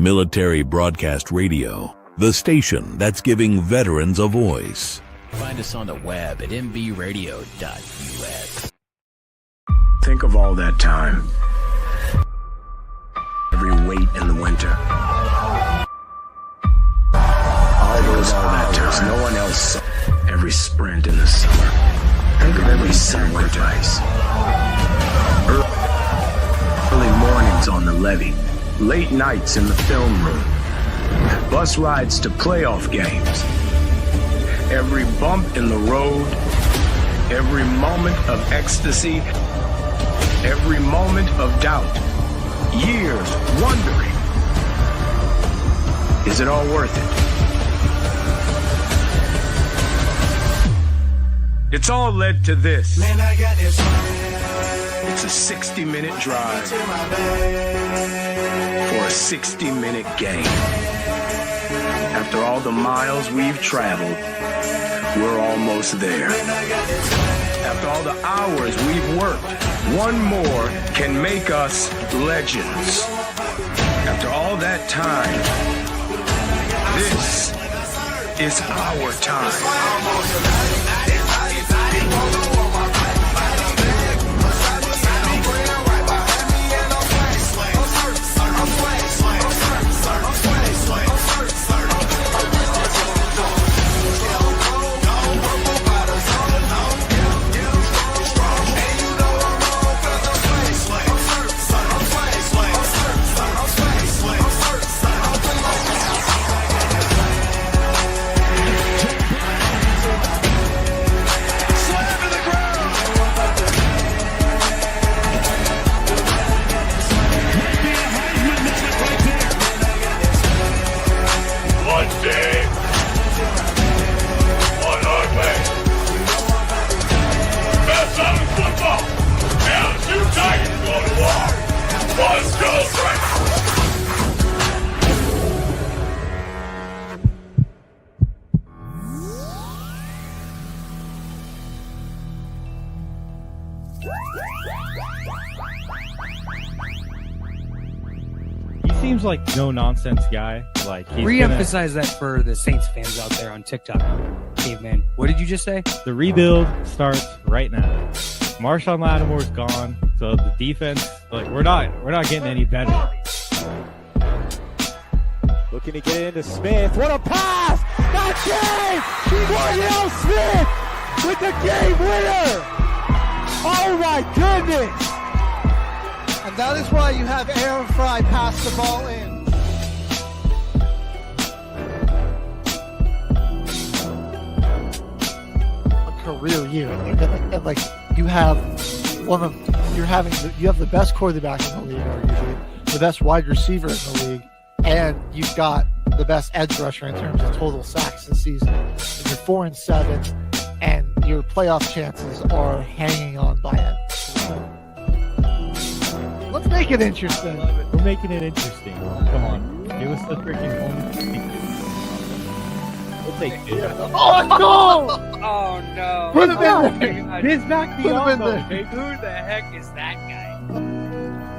Military Broadcast Radio, the station that's giving veterans a voice. Find us on the web at mbradio.us. Think of all that time. Every wait in the winter. All those hours no one else saw. Every sprint in the summer. Think of every sacrifice. Early mornings on the levee. Late nights in the film room. Bus rides to playoff games. Every bump in the road. Every moment of ecstasy. Every moment of doubt. Years wondering, is it all worth it? It's all led to this. Man, I got this. It's a 60-minute drive for a 60-minute game. After all the miles we've traveled, we're almost there. After all the hours we've worked, one more can make us legends. After all that time, this is our time. Seems like no nonsense guy. Like re-emphasize that for the Saints fans out there on TikTok. Caveman, what did you just say? The rebuild starts right now. Marshawn Lattimore's gone, so the defense, like we're not getting any better. Looking to get it into Smith. What a pass! That's it! Wardell Smith with the game winner! Oh my goodness! And that is why you have Aaron Fry pass the ball in. A career year. Like you have you have the best quarterback in the league, arguably, the best wide receiver in the league, and you've got the best edge rusher in terms of total sacks this season. And you're 4-7, and your playoff chances are hanging on by it. Let's make it interesting. We're making it interesting. Come on. Give us the freaking home. We'll take it. Oh, no! Oh, no. Put him in there. Biz back the Put him in there. okay? Who the heck is that guy?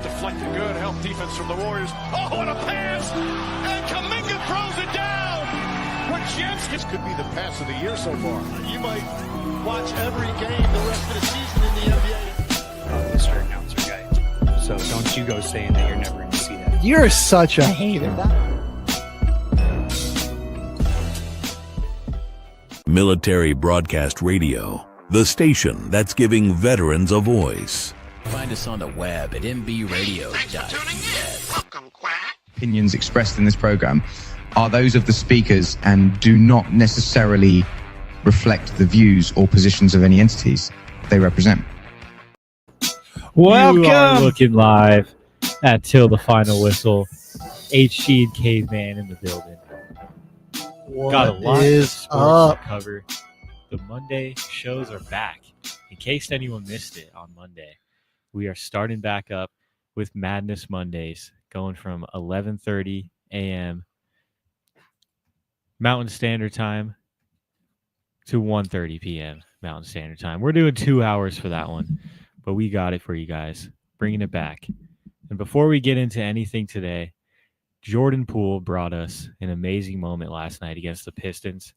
Deflected good, help defense from the Warriors. Oh, what a pass! And Kuminga throws it down! This could be the pass of the year so far. You might watch every game the rest of the season in the NBA. Mr. Announcer guy. So don't you go saying that you're never going to see that. You're such a hater. Military Broadcast Radio, the station that's giving veterans a voice. Find us on the web at mbradio.us. Opinions expressed in this program are those of the speakers and do not necessarily reflect the views or positions of any entities they represent. Welcome! You are looking live at Till the Final Whistle. HG and Caveman in the building. Got a lot of sports to cover. The Monday shows are back. In case anyone missed it on Monday, we are starting back up with Madness Mondays, going from 11:30 a.m. Mountain Standard Time to 1:30 p.m. Mountain Standard Time. We're doing 2 hours for that one. But we got it for you guys, bringing it back. And before we get into anything today, Jordan Poole brought us an amazing moment last night against the Pistons.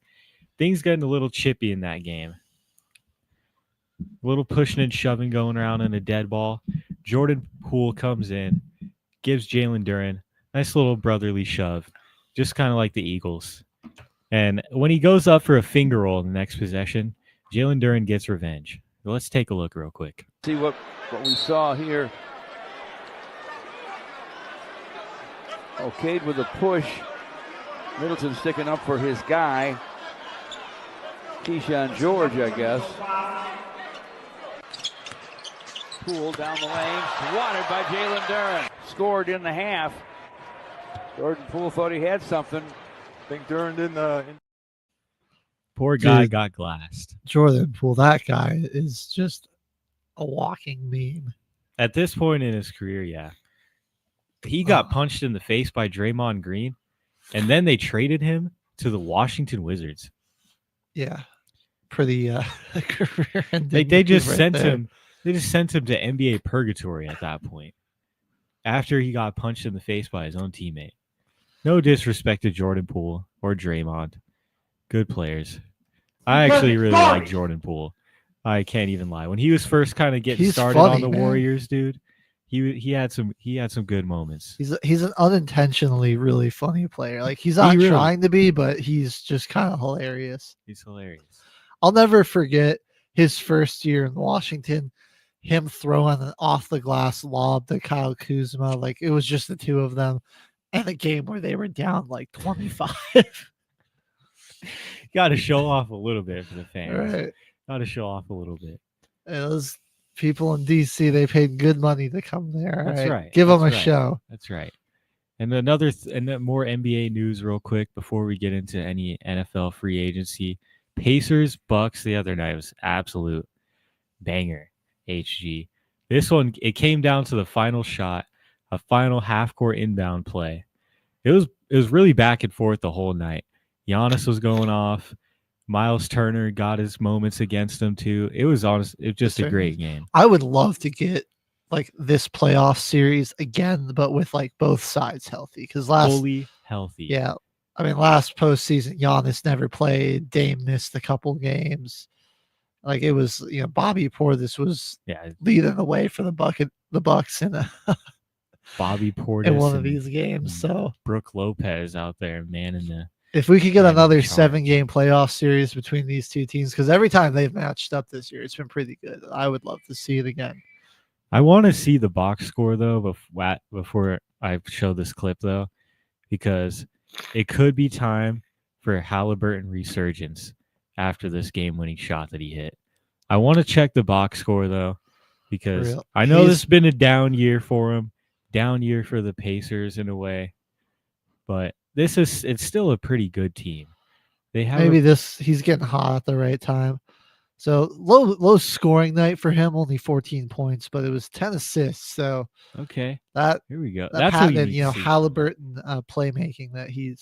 Things getting a little chippy in that game. A little pushing and shoving going around in a dead ball. Jordan Poole comes in, gives Jalen Duren a nice little brotherly shove, just kind of like the Eagles. And when he goes up for a finger roll in the next possession, Jalen Duren gets revenge. So let's take a look real quick. See what we saw here. Cade with a push. Middleton sticking up for his guy. Keyshawn George, I guess. Poole down the lane, swatted by Jalen Duren. Scored in the half. Jordan Poole thought he had something. I think Duren didn't. Poor guy got glassed. Jordan Poole, that guy is just a walking meme. At this point in his career, yeah. He got punched in the face by Draymond Green, and then they traded him to the Washington Wizards. Yeah. Pretty career ending. They just sent him. They just sent him to NBA purgatory at that point. After he got punched in the face by his own teammate. No disrespect to Jordan Poole or Draymond. Good players. I actually really like Jordan Poole. I can't even lie. When he was first kind of getting started on the Warriors, dude, he had some good moments. He's an unintentionally really funny player. Like he's not trying to be, but he's just kind of hilarious. He's hilarious. I'll never forget his first year in Washington, him throwing an off the glass lob to Kyle Kuzma. Like it was just the two of them in a game where they were down like 25. Got to show off a little bit for the fans. Right. Got to show off a little bit. And those people in DC, they paid good money to come there. That's right. Give them a show. That's right. And and more NBA news real quick before we get into any NFL free agency. Pacers Bucks the other night was absolute banger. HG. This one, it came down to the final shot, a final half-court inbound play. It was really back and forth the whole night. Giannis was going off. Miles Turner got his moments against him too. It was just a great game. I would love to get like this playoff series again, but with like both sides healthy. Because fully healthy. Yeah. I mean, last postseason, Giannis never played. Dame missed a couple games. Like it was, Bobby Portis was leading the way for the Bucks in Bobby Portis in one of these games. So Brooke Lopez out there, man, in the. If we could get another 7-game playoff series between these two teams, because every time they've matched up this year, it's been pretty good. I would love to see it again. I want to see the box score though before I show this clip though, because it could be time for Halliburton resurgence after this game-winning shot that he hit. I want to check the box score, though, because I know this has been a down year for him, down year for the Pacers in a way, but it's still a pretty good team. They have he's getting hot at the right time. So low scoring night for him, only 14 points, but it was 10 assists. So okay, here we go. That's patented, Halliburton playmaking that he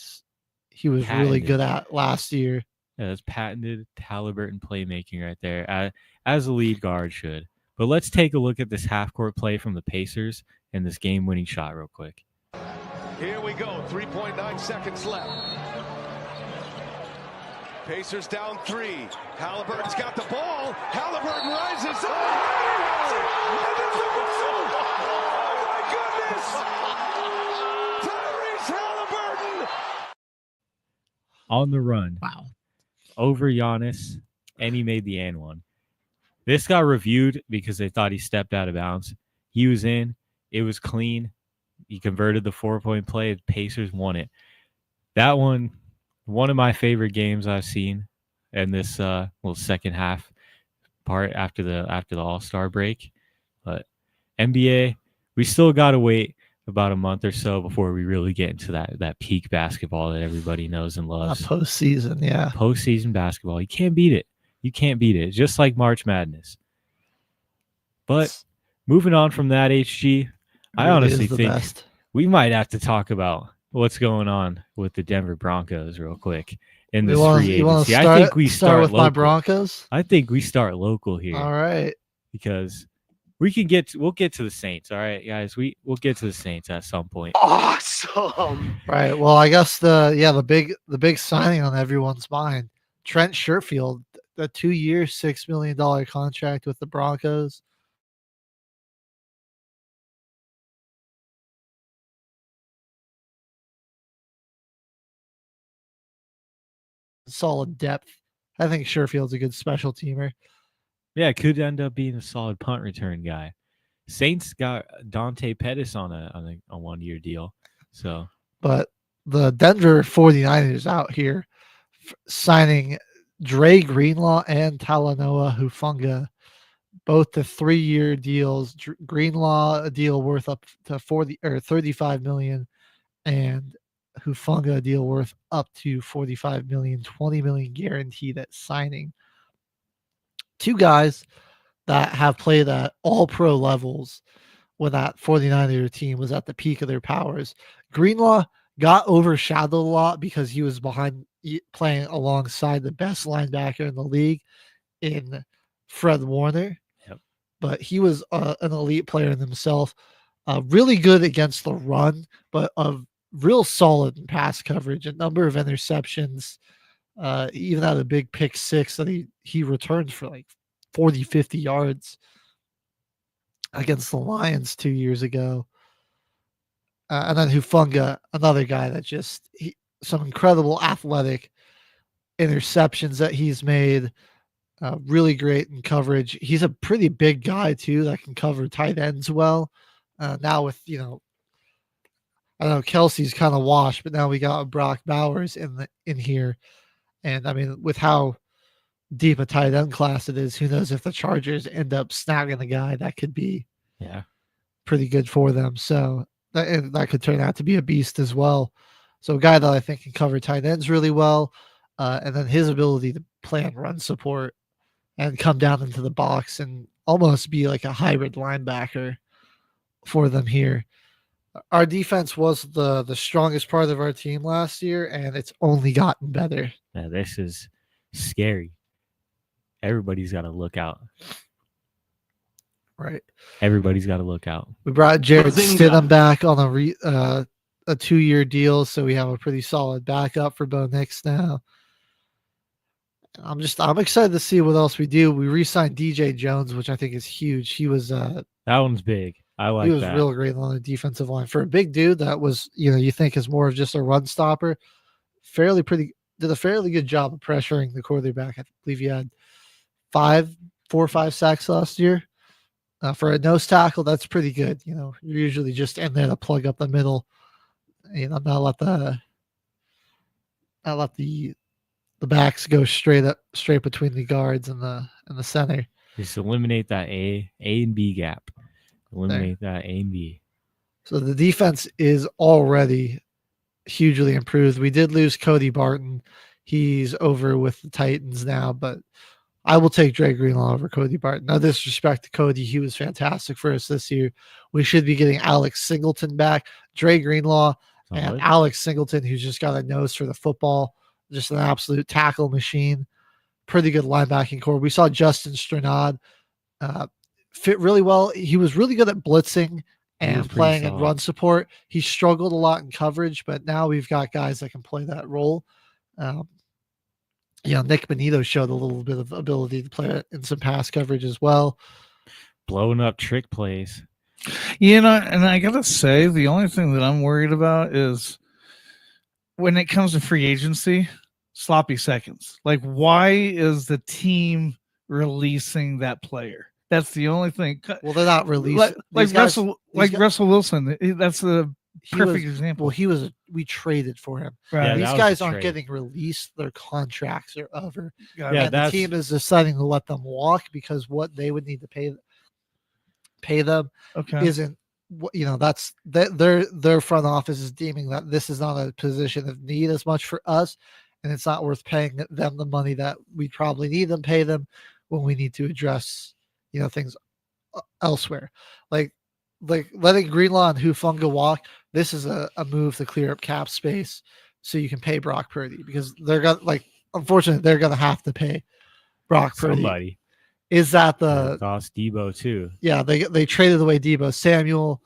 was really good at last year. Yeah, that's patented Halliburton playmaking right there, as a lead guard should. But let's take a look at this half-court play from the Pacers and this game-winning shot real quick. Here we go, 3.9 seconds left. Pacers down 3. Halliburton's got the ball. Halliburton rises up. Oh, my goodness! Tyrese Halliburton! On the run. Wow. Over Giannis, and he made the and one. This got reviewed because they thought he stepped out of bounds. He was in. It was clean. He converted the 4-point play. The Pacers won it. That one of my favorite games I've seen in this little second half part after the All-Star break. But NBA, we still got to wait about a month or so before we really get into that peak basketball that everybody knows and loves. Postseason, yeah. Postseason basketball. You can't beat it. You can't beat it. Just like March Madness. But moving on from that, HG, I honestly think we might have to talk about what's going on with the Denver Broncos real quick in this free agency. I think we start with local. My Broncos. I think we start local here. All right. Because we'll get to the Saints. All right, guys. We'll get to the Saints at some point. Awesome. Right. Well, I guess the big signing on everyone's mind, Trent Sherfield, the 2-year, $6 million contract with the Broncos. Solid depth. I think Sherfield's a good special teamer. Yeah, it could end up being a solid punt return guy. Saints got Dante Pettis on a 1-year deal. So, but the Denver 49ers out here signing Dre Greenlaw and Talanoa Hufanga, both the 3-year deals. Greenlaw a deal worth up to 35 million, and Hufanga a deal worth up to 45 million, 20 million guaranteed at signing. Two guys that have played at all pro levels when that 49er team was at the peak of their powers. Greenlaw got overshadowed a lot because he was playing alongside the best linebacker in the league in Fred Warner. Yep. But he was an elite player in himself, really good against the run, but real solid in pass coverage, a number of interceptions, even had a big pick six that he returned for like 40, 50 yards against the Lions 2 years ago. And then Hufanga, another guy that some incredible athletic interceptions that he's made, really great in coverage. He's a pretty big guy too that can cover tight ends well. Now with, I don't know, Kelsey's kind of washed, but now we got Brock Bowers in here. And I mean, with how deep a tight end class it is, who knows if the Chargers end up snagging a guy that could be pretty good for them. So that could turn out to be a beast as well. So a guy that I think can cover tight ends really well. And then his ability to play on run support and come down into the box and almost be like a hybrid linebacker for them here. Our defense was the strongest part of our team last year, and it's only gotten better. Yeah, this is scary. Everybody's got to look out. Right. Everybody's got to look out. We brought Jared Stidham back on a 2-year deal, so we have a pretty solid backup for Bo Nix now. I'm excited to see what else we do. We re-signed DJ Jones, which I think is huge. He was that one's big. I like that. He was real great on the defensive line for a big dude that was, you think is more of just a run stopper. Did a fairly good job of pressuring the quarterback. I believe he had 4 or 5 sacks last year. For a nose tackle, that's pretty good. You're usually just in there to plug up the middle. Not let the backs go straight between the guards and the center. Just eliminate that A and B gap. Eliminate that A and B. So the defense is already hugely improved. We did lose Cody Barton. He's over with the Titans now, but I will take Dre Greenlaw over Cody Barton. No disrespect to Cody. He was fantastic for us this year. We should be getting Alex Singleton back. Dre Greenlaw and Alex Singleton, who's just got a nose for the football, just an absolute tackle machine. Pretty good linebacking core. We saw Justin Strnad fit really well. He was really good at blitzing and playing in run support. He struggled a lot in coverage, but now we've got guys that can play that role. Nick Benito showed a little bit of ability to play in some pass coverage as well. Blowing up trick plays. And I got to say, the only thing that I'm worried about is when it comes to free agency, sloppy seconds. Like, why is the team releasing that player? That's the only thing. Well, they're not releasing. Russell Wilson. That's the perfect example. Well, we traded for him. Right. Yeah, these guys aren't getting released. Their contracts are over. And the team is deciding to let them walk because what they would need to pay them isn't, that's their front office is deeming that this is not a position of need as much for us, and it's not worth paying them the money that we probably need them pay them when we need to address things elsewhere. Like letting Greenlaw and Hufanga walk. This is a move to clear up cap space so you can pay Brock Purdy, because unfortunately they're gonna have to pay Brock Purdy. Somebody. Is that the lost Debo too? Yeah, they traded away Debo Samuel.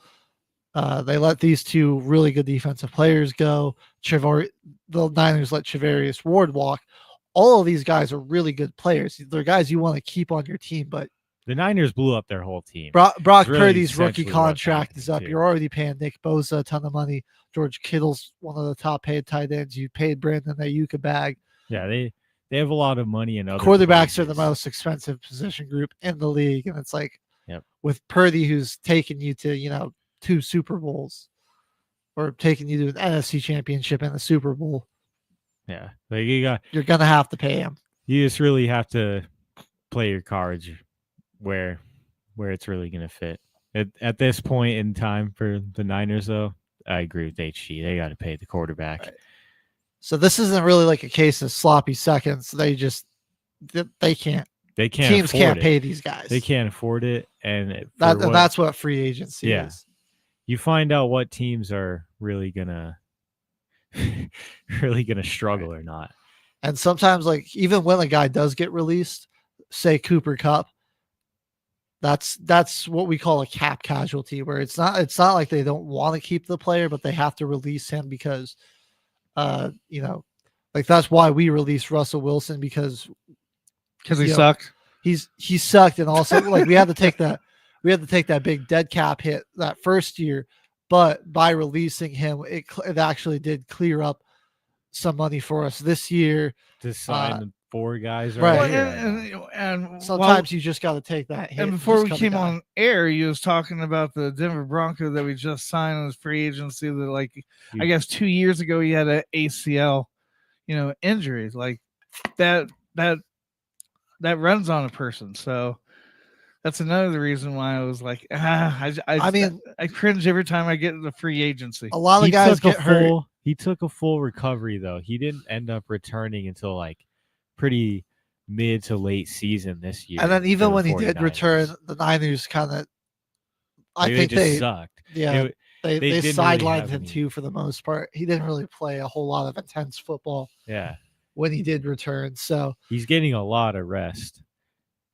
They let these two really good defensive players go. The Niners let Travarius Ward walk. All of these guys are really good players. They're guys you want to keep on your team, but the Niners blew up their whole team. Brock really Purdy's rookie contract is up. Too. You're already paying Nick Bosa a ton of money. George Kittle's one of the top paid tight ends. You paid Brandon Ayuk a bag. Yeah, they have a lot of money and other quarterbacks places. are the most expensive position group in the league, and it's like yep. with Purdy, who's taken you to 2 Super Bowls or taking you to an NFC Championship and a Super Bowl. Yeah, like you're gonna have to pay him. You just really have to play your cards where it's really gonna fit. At this point in time for the Niners, though, I agree with HG. They got to pay the quarterback. Right. So this isn't really like a case of sloppy seconds. They can't. Teams can't pay these guys. They can't afford it, and that's what free agency is. You find out what teams are really gonna struggle or not. And sometimes, like even when a guy does get released, say Cooper Kupp, that's what we call a cap casualty, where it's not like they don't want to keep the player, but they have to release him because like that's why we released Russell Wilson because he sucked. He sucked, and also like we had to take that big dead cap hit that first year, but by releasing him, it actually did clear up some money for us this year to sign the 4 guys. Right, and sometimes you just got to take that hit. And before we came on air, he was talking about the Denver Bronco that we just signed as free agency. That I guess 2 years ago he had an ACL, injury like that runs on a person. So that's another reason why I was like, I cringe every time I get into free agency. A lot of guys get hurt. He took a full recovery though. He didn't end up returning until like pretty mid to late season this year. And then even when he did return, the Niners kind of, I think they sucked. Yeah, they sidelined him too for the most part. He didn't really play a whole lot of intense football. Yeah, when he did return, so he's getting a lot of rest.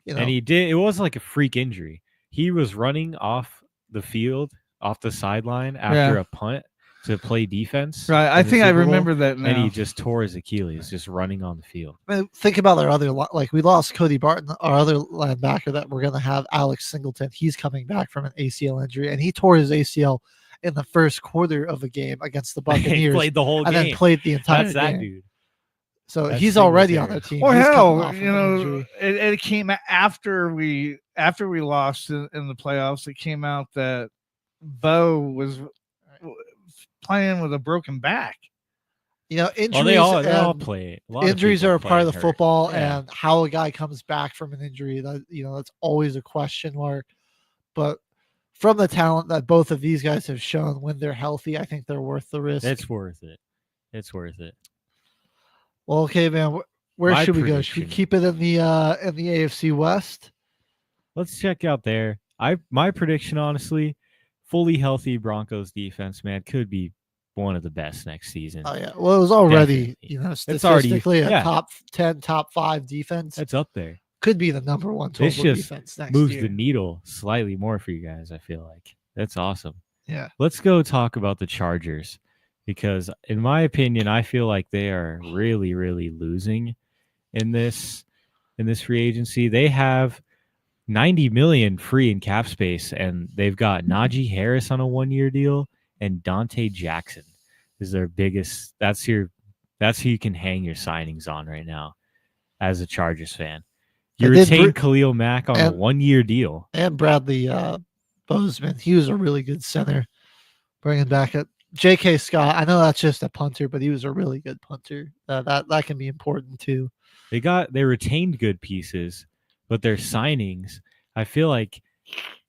And he did. It was like a freak injury. He was running off the field, off the sideline after a punt to play defense. Right. I think I remember that now. And he just tore his Achilles just running on the field. I mean, think about our other, we lost Cody Barton, our other linebacker that we're going to have, Alex Singleton. He's coming back from an ACL injury, and he tore his ACL in the first quarter of the game against the Buccaneers. He played the whole game. And then played the entire game. That's that dude. So he's already on the team. Well, hell, it came after we lost in the playoffs. It came out that Bo was playing with a broken back. Injuries. They all play. Injuries are a part of the football, and how a guy comes back from an injury, that's always a question mark. But from the talent that both of these guys have shown, when they're healthy, I think they're worth the risk. It's worth it. It's worth it. Well, okay, man. Where should we go? Should we keep it in the AFC West? Let's check out there. My prediction, honestly, fully healthy Broncos defense, man, could be one of the best next season. Oh yeah. Well, it was already, statistically a top 10, top 5 defense. It's up there. Could be the number 1 total defense next moves year. the needle slightly more for you guys, I feel like. That's awesome. Yeah. Let's go talk about the Chargers, because in my opinion, I feel like they are really, really losing in this free agency. They have $90 million free in cap space, and they've got Najee Harris on a 1-year deal, and Dante Jackson is their biggest. That's who you can hang your signings on right now as a Chargers fan. You retained Khalil Mack on a 1-year deal. And Bradley Bozeman. He was a really good center. Bringing back J.K. Scott. I know that's just a punter, but he was a really good punter. That can be important too. They retained good pieces, but their signings, I feel like,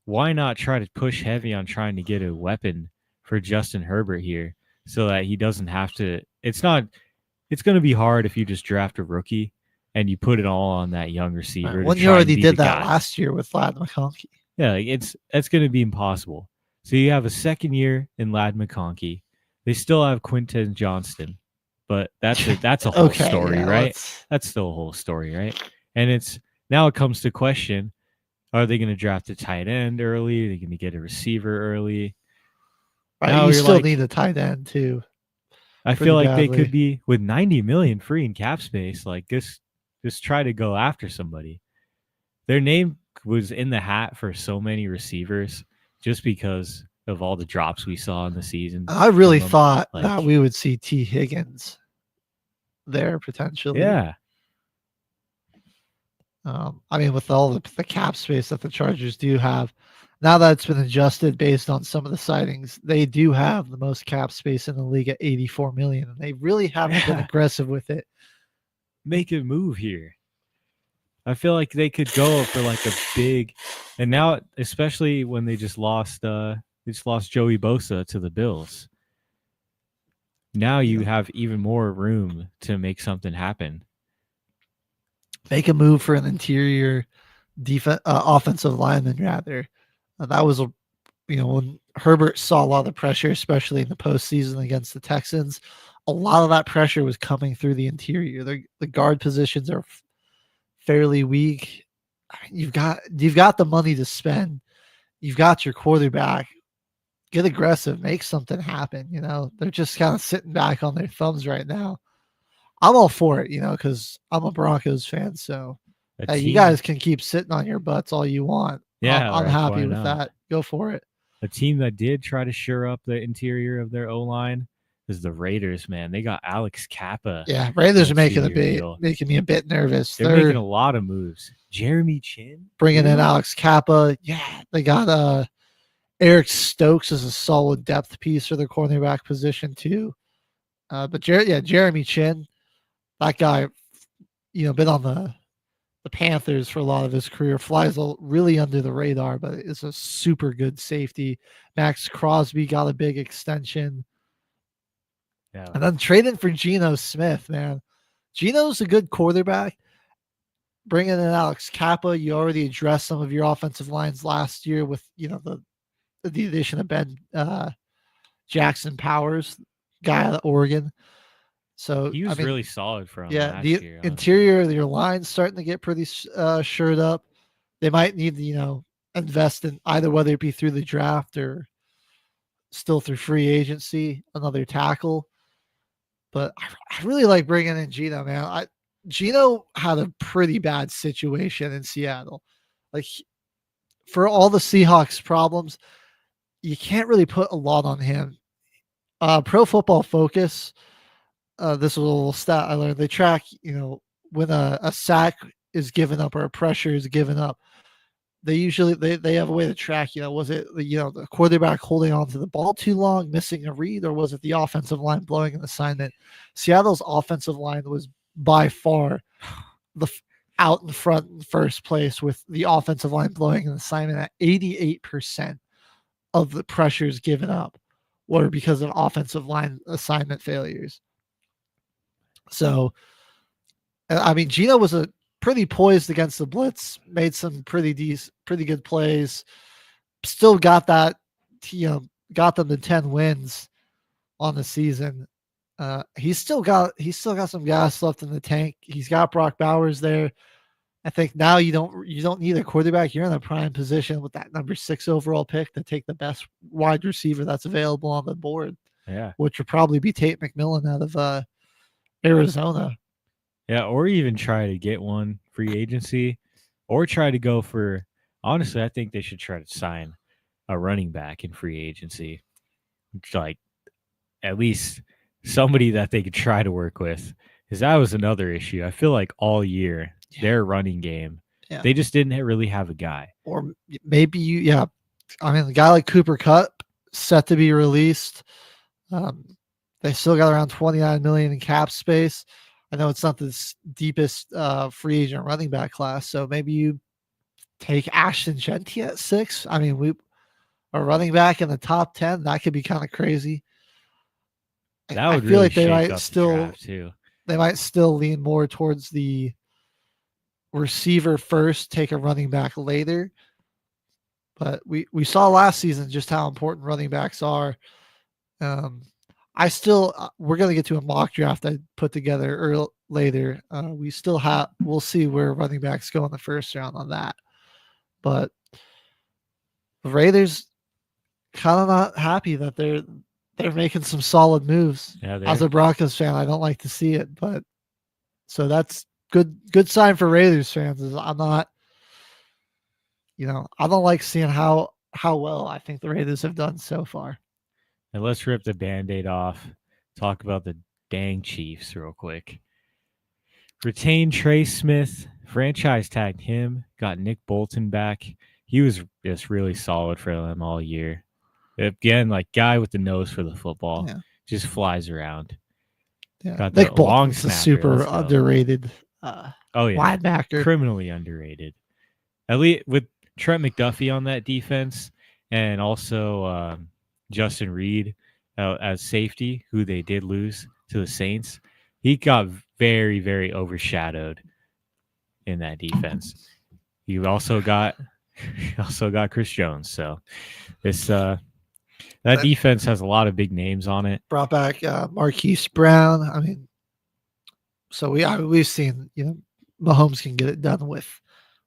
why not try to push heavy on trying to get a weapon for Justin Herbert here so that he doesn't have to. It's going to be hard if you just draft a rookie and you put it all on that young receiver. When you already did that last year with Ladd McConkey. Yeah, it's going to be impossible. So you have a second year in Ladd McConkey. They still have Quinton Johnston, but that's a whole story, right? That's still a whole story, right? And Now it comes to question: are they going to draft a tight end early? Are they going to get a receiver early? Right, Now you you're still like, need a tight end too. I pretty feel like they badly. could be with 90 million free in cap space. Like just try to go after somebody. Their name was in the hat for so many receivers just because of all the drops we saw in the season. I really from them. thought Like, that we would see T. Higgins there potentially. yeah, I mean, with all the cap space that the Chargers do have, now that it's been adjusted based on some of the sightings, they do have the most cap space in the league at 84 million, and they really haven't been Yeah. aggressive with it. make a move here. I feel like they could go for like a big, and now especially when they just lost Joey Bosa to the Bills. Now you have even more room to make something happen. Make a move for an interior offensive lineman rather. That was when Herbert saw a lot of the pressure, especially in the postseason against the Texans, a lot of that pressure was coming through the interior. The guard positions are fairly weak. You've got the money to spend. You've got your quarterback. Get aggressive, make something happen. They're just kind of sitting back on their thumbs right now. I'm all for it, because I'm a Broncos fan. So you guys can keep sitting on your butts all you want. Yeah, I'm happy with not? that. Go for it. A team that did try to shore up the interior of their O-line is the Raiders, man. They got Alex Kappa. Yeah, Raiders are making me a bit nervous. They're making a lot of moves. Jeremy Chin bringing in Alex Kappa. Yeah, they got Eric Stokes as a solid depth piece for their cornerback position too. But Jeremy Chin, that guy, been on the Panthers for a lot of his career, flies really under the radar, but is a super good safety. Max Crosby got a big extension. Yeah. And then trading for Geno Smith, man. Geno's a good quarterback. Bringing in Alex Kappa, you already addressed some of your offensive lines last year with, the addition of Ben Jackson Powers, guy out of Oregon. So he was really solid for him last the year. Interior of your line's starting to get pretty shored up. They might need to, invest in either whether it be through the draft or still through free agency, another tackle. But I really like bringing in Geno, man. Geno had a pretty bad situation in Seattle. Like, for all the Seahawks problems, you can't really put a lot on him. Pro Football Focus, this was a little stat I learned. They track, when a sack is given up or a pressure is given up. They usually they have a way to track, was it the quarterback holding on to the ball too long, missing a read, or was it the offensive line blowing an assignment? Seattle's offensive line was by far out in front in first place with the offensive line blowing an assignment at 88% of the pressures given up were because of offensive line assignment failures. So, I mean, Geno was pretty poised against the blitz, made some pretty good plays, still got that, got them to 10 wins on the season. He's still got some gas left in the tank. He's got Brock Bowers there. I think now you don't need a quarterback. You're in a prime position with that number 6 overall pick to take the best wide receiver that's available on the board. Yeah, which would probably be Tate McMillan out of Arizona. Yeah, or even try to get one free agency, or try to go for. Honestly, I think they should try to sign a running back in free agency, like at least somebody that they could try to work with. Because that was another issue. I feel like all year their running game, they just didn't really have a guy. Or maybe I mean, a guy like Cooper Kupp set to be released. They still got around 29 million in cap space. I know it's not the deepest free agent running back class, so maybe you take Ashton Genty at 6. I mean, a running back in the top 10, that could be kind of crazy. That would I feel really like they shake might up still the draft too. They might still lean more towards the receiver first, take a running back later. But we saw last season just how important running backs are. We're going to get to a mock draft I put together later. We'll see where running backs go in the first round on that. But the Raiders kind of not happy that they're making some solid moves. Yeah, as a Broncos fan, I don't like to see it, but so that's good sign for Raiders fans. Is I don't like seeing how well I think the Raiders have done so far. And let's rip the Band-Aid off. Talk about the dang Chiefs real quick. Retained Trey Smith, franchise tagged him, got Nick Bolton back. He was just really solid for them all year. Again, like guy with the nose for the football, just flies around. Yeah, got Nick the long Bolton's a snapper, super let's go. underrated linebacker. Criminally underrated. At least with Trent McDuffie on that defense, and also Justin Reed as safety, who they did lose to the Saints. He got very, very overshadowed in that defense. You also got Chris Jones. So it's that defense has a lot of big names on it. Brought back Marquise Brown. I mean, so we've seen Mahomes can get it done with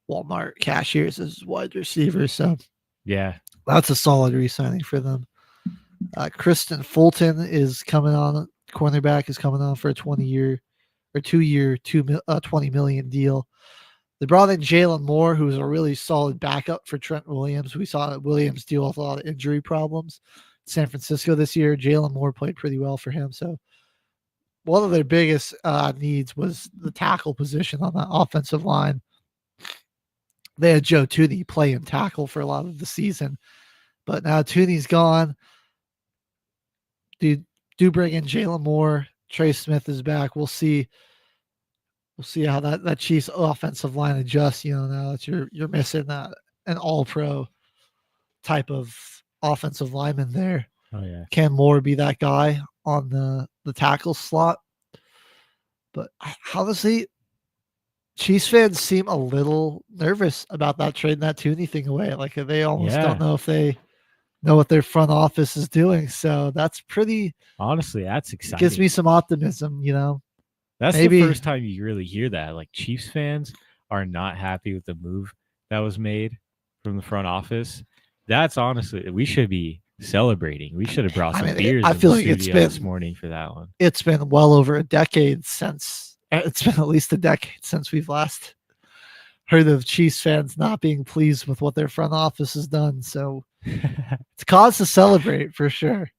Walmart cashiers as wide receivers. So yeah, that's a solid re-signing for them. Kristen Fulton is coming on. Cornerback is coming on for a 2-year, $20 million deal. They brought in Jalen Moore, who's a really solid backup for Trent Williams. We saw Williams deal with a lot of injury problems in San Francisco this year. Jalen Moore played pretty well for him. So one of their biggest needs was the tackle position on that offensive line. They had Joe Tooney playing tackle for a lot of the season, but now Tooney's gone. Do bring in Jalen Moore. Trey Smith is back. We'll see how that Chiefs offensive line adjusts. Now that you're missing an all-pro type of offensive lineman there. Oh yeah, can Moore be that guy on the tackle slot? But honestly, Chiefs fans seem a little nervous about that trading that Tooney thing away. Like they almost don't know if they know what their front office is doing. So that's pretty. Honestly, that's exciting. Gives me some optimism. That's maybe the first time you really hear that. Like Chiefs fans are not happy with the move that was made from the front office. That's honestly, we should be celebrating. We should have brought some beers. I feel like it's been this morning for that one. It's been well over a decade since. It's been at least a decade since we've last heard of Chiefs fans not being pleased with what their front office has done. So it's cause to celebrate for sure.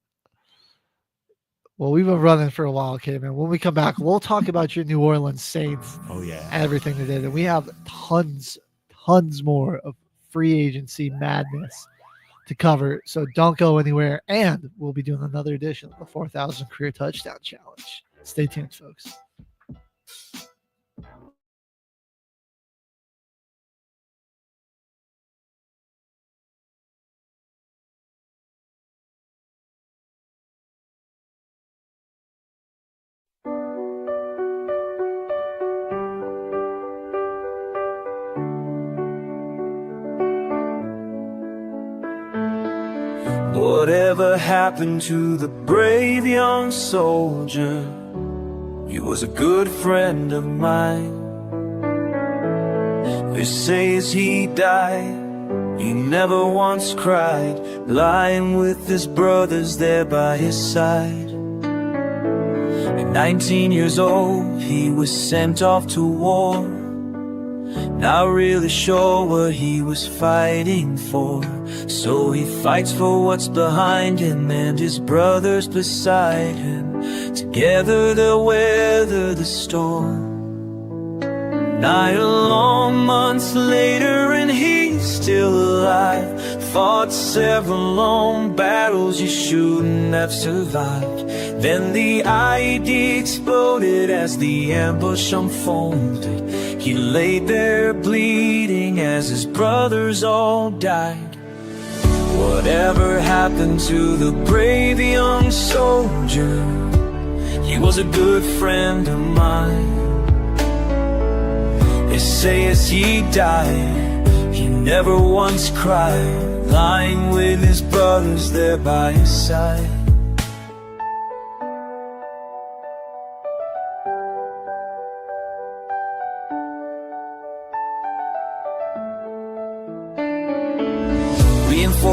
Well, we've been running for a while, Caveman. When we come back, we'll talk about your New Orleans Saints. Oh yeah, and everything they did, and we have tons more of free agency madness to cover. So don't go anywhere, and we'll be doing another edition of the 4,000 Career Touchdown Challenge. Stay tuned, folks. Whatever happened to the brave young soldier? He was a good friend of mine. They say as he died, he never once cried, lying with his brothers there by his side. At 19 years old, he was sent off to war, not really sure what he was fighting for. So he fights for what's behind him and his brothers beside him. Together they'll weather the storm. 9 long months later and he's still alive. Fought several long battles you shouldn't have survived. Then the IED exploded as the ambush unfolded. He lay there bleeding as his brothers all died. Whatever happened to the brave young soldier? He was a good friend of mine. They say as he died, he never once cried, lying with his brothers there by his side.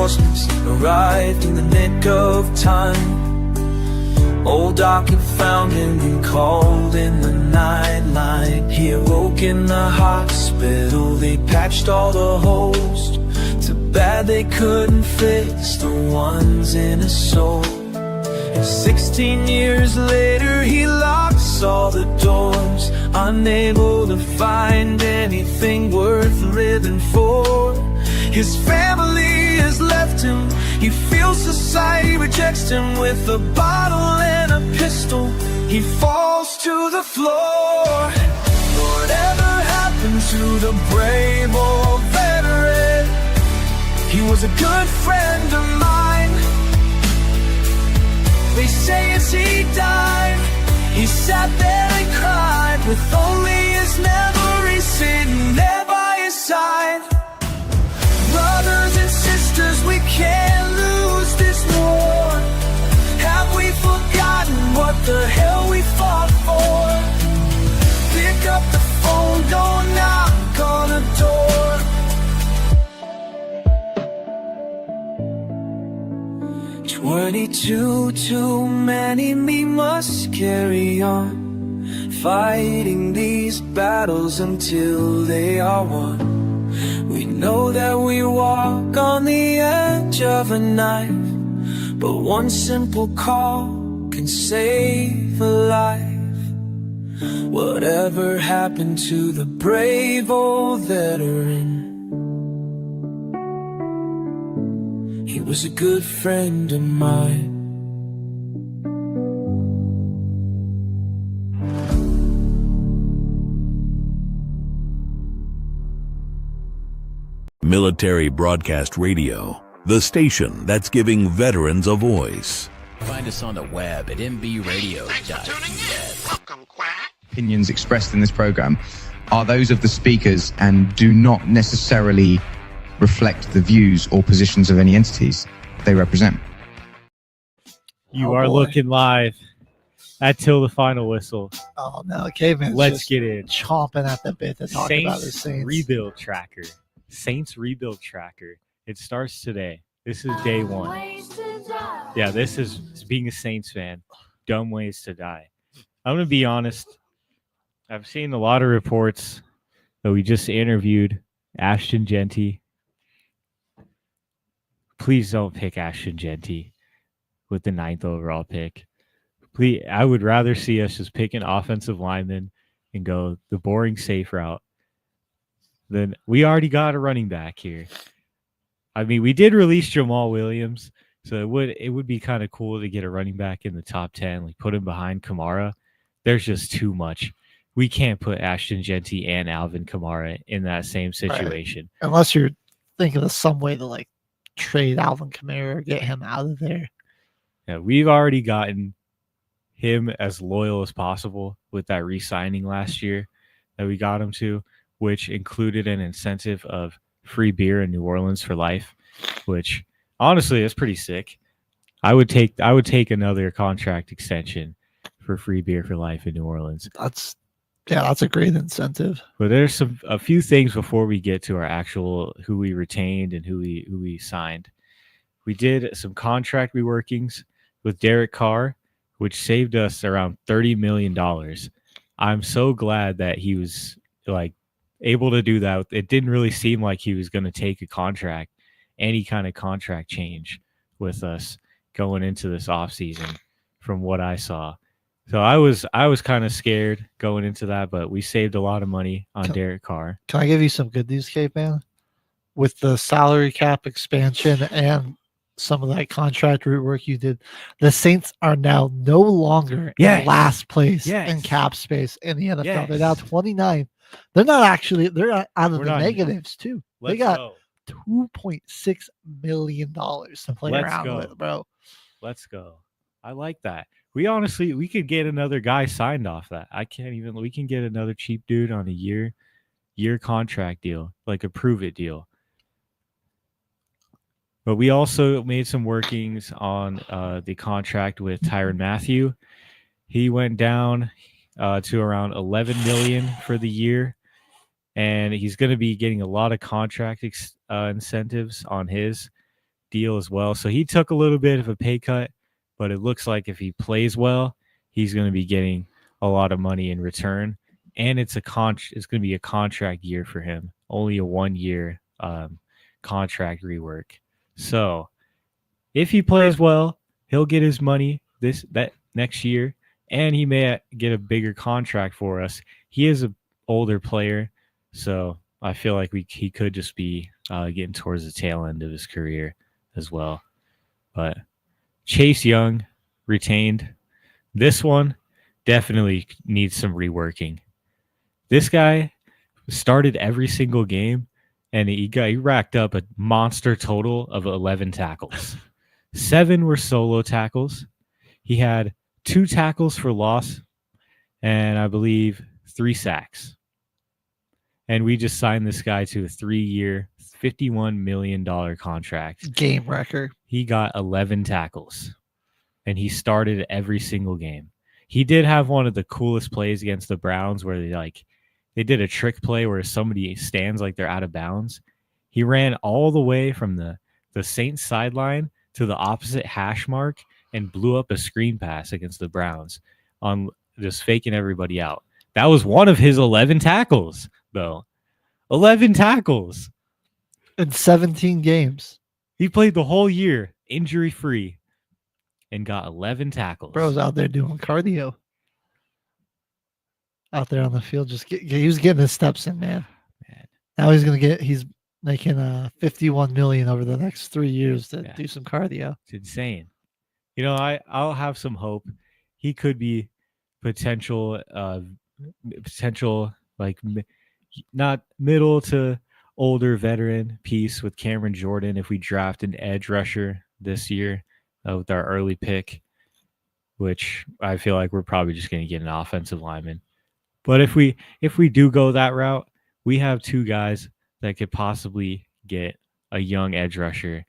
reinforcements arrived in the nick of time. Old Doc had found him and called in the nightline. He awoke in the hospital, they patched all the holes. Too bad they couldn't fix the ones in his soul. And 16 years later he locks all the doors, unable to find anything worth living for. His family has left him, he feels society rejects him. With a bottle and a pistol, he falls to the floor. Whatever happened to the brave old veteran? He was a good friend of mine. They say as he died, he sat there and cried, with only his memories sitting there by his side. Brothers and sisters, we can't lose this war. Have we forgotten what the hell we fought for? Pick up the phone, go knock on the door. 22 too many, we must carry on, fighting these battles until they are won. We know that we walk on the edge of a knife, but one simple call can save a life. Whatever happened to the brave old veteran? He was a good friend of mine. Military Broadcast Radio, the station that's giving veterans a voice. Find us on the web at mbradio.net. Opinions expressed in this program are those of the speakers and do not necessarily reflect the views or positions of any entities they represent. You are looking live at Till the Final Whistle. Oh no, Caveman's Let's just get in. chomping at the bit to talk about the Saints. Rebuild Tracker. Saints Rebuild Tracker. It starts today. This is day one. Yeah, this is being a Saints fan. Dumb ways to die. I'm going to be honest. I've seen a lot of reports that we just interviewed Ashton Genty. Please don't pick Ashton Genty with the 9th overall pick. Please, I would rather see us just pick an offensive lineman and go the boring safe route. Then we already got a running back here. I mean, we did release Jamal Williams, so it would be kind of cool to get a running back in the top 10, like put him behind Kamara. There's just too much. We can't put Ashton Genty and Alvin Kamara in that same situation. Right. Unless you're thinking of some way to like trade Alvin Kamara or get him out of there. Yeah, we've already gotten him as loyal as possible with that re-signing last year that we got him to, which included an incentive of free beer in New Orleans for life, which honestly is pretty sick. I would take another contract extension for free beer for life in New Orleans. That's a great incentive. But there's a few things before we get to our actual who we retained and who we signed. We did some contract reworkings with Derek Carr, which saved us around $30 million. I'm so glad that he was like able to do that. It didn't really seem like he was going to take any kind of contract change with us going into this offseason from what I saw. So I was kind of scared going into that, but we saved a lot of money on Derek Carr. Can I give you some good news, Cape Man? With the salary cap expansion and some of that contract rework you did, the Saints are now no longer in last place in cap space in the NFL. Yes. They're now 29th. They're out of the negatives too. They got $2.6 million to play around with, bro. Let's go. I like that. We could get another guy signed off that. We can get another cheap dude on a year contract deal, like a prove it deal. But we also made some workings on the contract with Tyrann Mathieu. He went down to around $11 million for the year, and he's going to be getting a lot of contract incentives on his. deal as well. So he took a little bit of a pay cut, but it looks like if he plays well, he's going to be getting a lot of money in return. And it's going to be a contract year for him, only a 1 year contract rework. So if he plays well, he'll get his money that next year, and he may get a bigger contract for us. He is an older player, so I feel like he could just be getting towards the tail end of his career as well. But Chase Young retained. This one definitely needs some reworking. This guy started every single game, and he racked up a monster total of 11 tackles. 7 were solo tackles. He had 2 tackles for loss, and I believe 3 sacks. And we just signed this guy to a 3-year, $51 million contract. Game record. He got 11 tackles, and he started every single game. He did have one of the coolest plays against the Browns where they did a trick play where somebody stands like they're out of bounds. He ran all the way from the Saints sideline to the opposite hash mark and blew up a screen pass against the Browns on just faking everybody out. That was one of his 11 tackles, though. 11 tackles. In 17 games. He played the whole year injury-free and got 11 tackles. Bro's out there doing cardio. Out there on the field, he was getting his steps in, man. Now he's making 51 million over the next 3 years to do some cardio. It's insane. I'll have some hope. He could be potential like not middle to older veteran piece with Cameron Jordan if we draft an edge rusher this year with our early pick, which I feel like we're probably just going to get an offensive lineman. But if we do go that route, we have 2 guys that could possibly get a young edge rusher,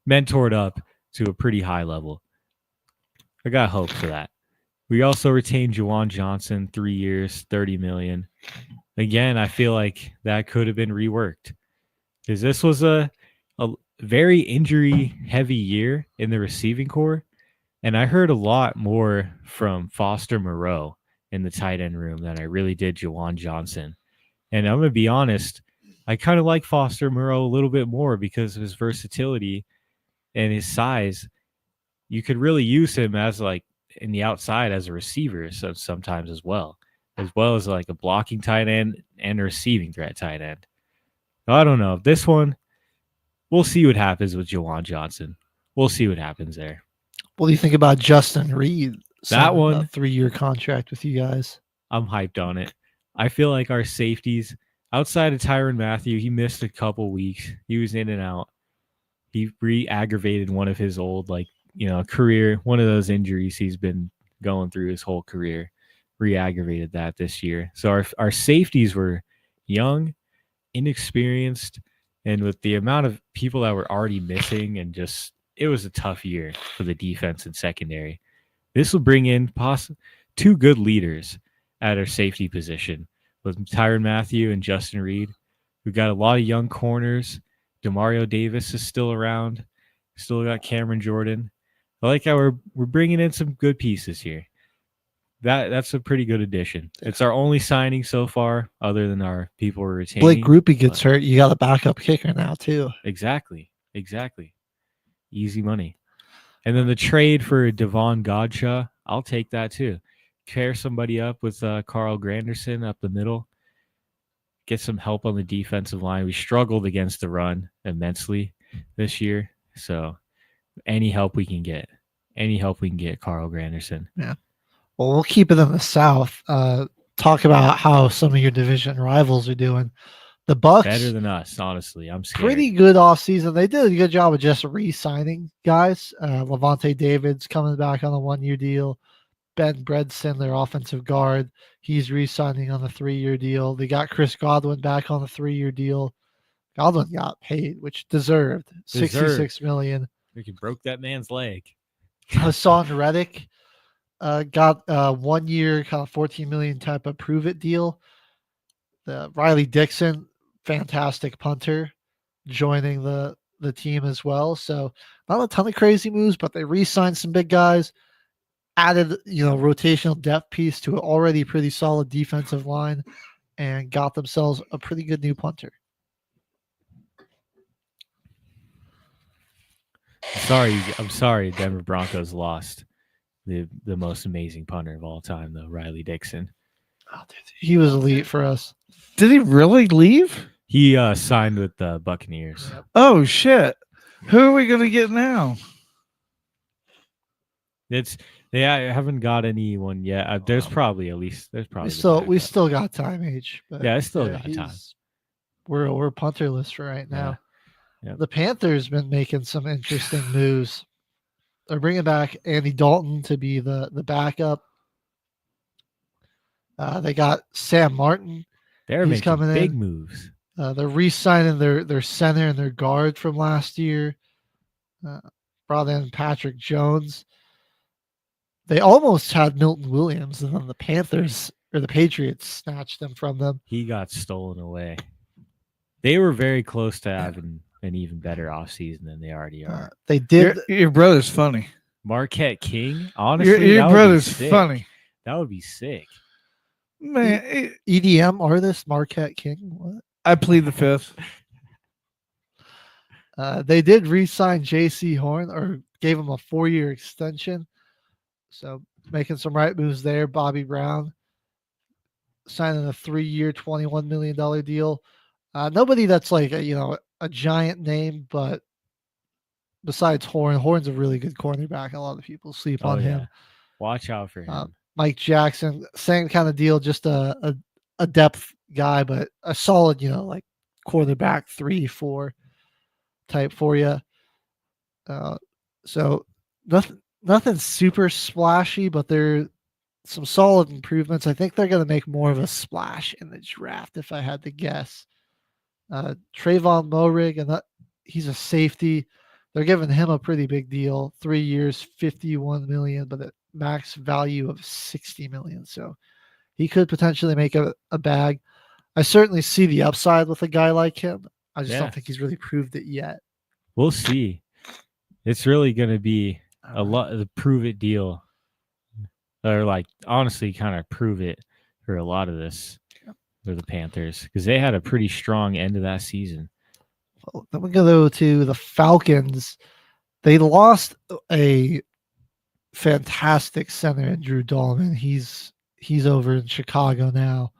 mentored up to a pretty high level. I got hope for that. We also retained Juwan Johnson, 3 years, $30 million. Again, I feel like that could have been reworked because this was a very injury-heavy year in the receiving corps, and I heard a lot more from Foster Moreau in the tight end room than I really did Juwan Johnson. And I'm going to be honest, I kind of like Foster Moreau a little bit more because of his versatility and his size. You could really use him as in the outside as a receiver sometimes as well as like a blocking tight end and a receiving threat tight end. I don't know. This one, we'll see what happens with Juwan Johnson. We'll see what happens there. What do you think about Justin Reed? That one, a 3-year contract with you guys. I'm hyped on it. I feel like our safeties, outside of Tyrann Mathieu, he missed a couple weeks. He was in and out. He re-aggravated one of his old, career, one of those injuries he's been going through his whole career. Re-aggravated that this year. So our safeties were young, inexperienced, and with the amount of people that were already missing, and just it was a tough year for the defense and secondary. This will bring in 2 good leaders at our safety position with Tyrann Mathieu and Justin Reed. We've got a lot of young corners. Demario Davis is still around. Still got Cameron Jordan. I like how we're bringing in some good pieces here. That's a pretty good addition. It's our only signing so far, other than our people we're retaining. Blake Groupie gets hurt. You got a backup kicker now too. Exactly. Easy money. And then the trade for Devon Godshaw, I'll take that too. Pair somebody up with Carl Granderson up the middle. Get some help on the defensive line. We struggled against the run immensely this year. So any help we can get, Carl Granderson. Yeah. Well, we'll keep it in the South. Talk about how some of your division rivals are doing. The Bucks better than us, honestly. I'm scared. Pretty good offseason. They did a good job of just re-signing guys. Levante David's coming back on a 1-year deal. Ben Bredson, their offensive guard, he's re-signing on a 3-year deal. They got Chris Godwin back on a 3-year deal. Godwin got paid, which deserved $66 million. We broke that man's leg. Hassan Reddick got a 1-year kind of $14 million type of prove it deal. Riley Dixon, fantastic punter, joining the the team as well. So not a ton of crazy moves, but they re-signed some big guys, added, rotational depth piece to an already pretty solid defensive line, and got themselves a pretty good new punter. I'm sorry, Denver Broncos lost the most amazing punter of all time, though, Riley Dixon. Oh, dude, he was elite for us. Did he really leave? He signed with the Buccaneers. Oh shit! Who are we gonna get now? They haven't got anyone yet. There's probably we still got time, H. But yeah, I still got time. We're punterless for right now. Yeah. Yep. The Panthers been making some interesting moves. They're bringing back Andy Dalton to be the backup. They got Sam Martin. They're making big moves. They're re-signing their center and their guard from last year. Brought in Patrick Jones. They almost had Milton Williams, and then the Patriots snatched him from them. He got stolen away. They were very close to having an even better offseason than they already are. They did. Your brother's funny. Marquette King? Honestly, your brother's funny. That would be sick. Man, EDM artist Marquette King. What? I plead the fifth. They did re-sign J.C. Horn, or gave him a 4-year extension. So making some right moves there. Bobby Brown signing a 3-year, $21 million deal. Nobody that's like a giant name, but besides Horn's a really good cornerback. A lot of people sleep on him. Watch out for him. Mike Jackson, same kind of deal, just a depth guy, but a solid, like quarterback 3-4 type for you. So nothing super splashy, but they're some solid improvements. I think they're going to make more of a splash in the draft, if I had to guess. Trayvon Moehrig, and he's a safety. They're giving him a pretty big deal, 3 years, $51 million, but at max value of $60 million. So he could potentially make a bag. I certainly see the upside with a guy like him. I just don't think he's really proved it yet. We'll see. It's really going to be a lot of the prove it deal, or like honestly kind of prove it for a lot of this for the Panthers, because they had a pretty strong end of that season. Well, then we go to the Falcons. They lost a fantastic center in Drew Dahlman. He's over in Chicago now.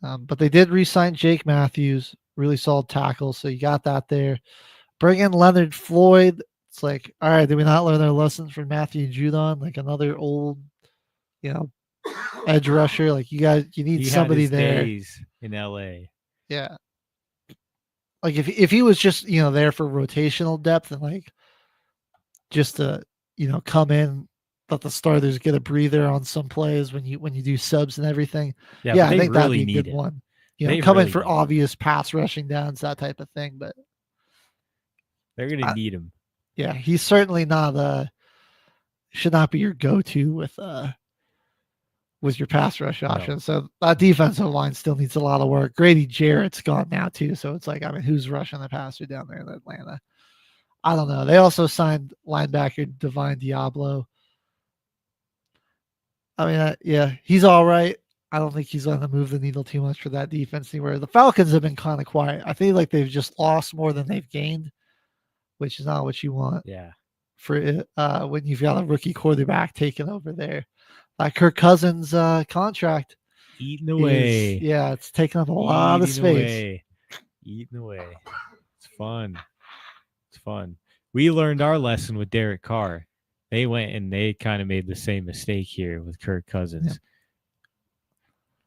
But they did re-sign Jake Matthews, really solid tackle. So you got that there. Bring in Leonard Floyd. It's like, all right, did we not learn our lessons from Matthew Judon? Like another old, edge rusher. Like you need somebody there. Days in LA. Yeah. Like if he was just, there for rotational depth and like just to, come in, let the starters get a breather on some plays when you do subs and everything. Yeah, I think that'd be a good one. Come in for obvious pass rushing downs, that type of thing. But they're gonna need him. Yeah, he's certainly not should not be your go-to with your pass rush option. No. So that defensive line still needs a lot of work. Grady Jarrett's gone now too. So it's like, who's rushing the passer down there in Atlanta? I don't know. They also signed linebacker Divine Diablo. He's all right. I don't think he's going to move the needle too much for that defense anywhere. The Falcons have been kind of quiet. I feel like they've just lost more than they've gained, which is not what you want. Yeah. For when you've got a rookie quarterback taking over there. Kirk Cousins' contract. Eating away. It's taking up a lot of space. Eating away. It's fun. We learned our lesson with Derek Carr. They went and they kind of made the same mistake here with Kirk Cousins. Yep.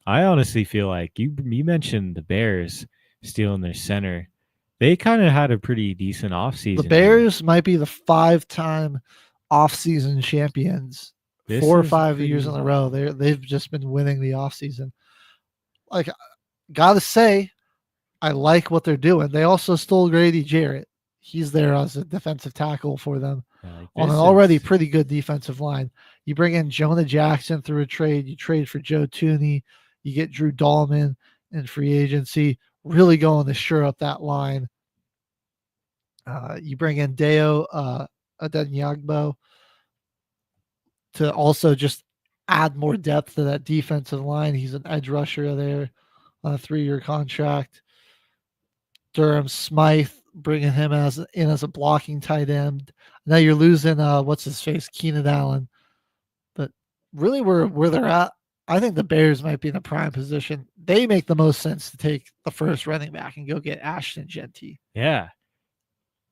I honestly feel like you mentioned the Bears stealing their center. They kind of had a pretty decent offseason. The Bears might be the 5-time offseason champions. 4 or 5 years in a row. They've just been winning the offseason. Like, gotta say, I like what they're doing. They also stole Grady Jarrett. He's there as a defensive tackle for them on an already pretty good defensive line. You bring in Jonah Jackson through a trade. You trade for Joe Tooney. You get Drew Dahlman in free agency. Really going to shore up that line. You bring in Deo Adenyagbo to also just add more depth to that defensive line. He's an edge rusher there on a 3-year contract. Durham Smythe, bringing him as a blocking tight end. Now you're losing what's his face, Keenan Allen. But really, where they're at, I think the Bears might be in a prime position. They make the most sense to take the first running back and go get Ashton Genty. Yeah,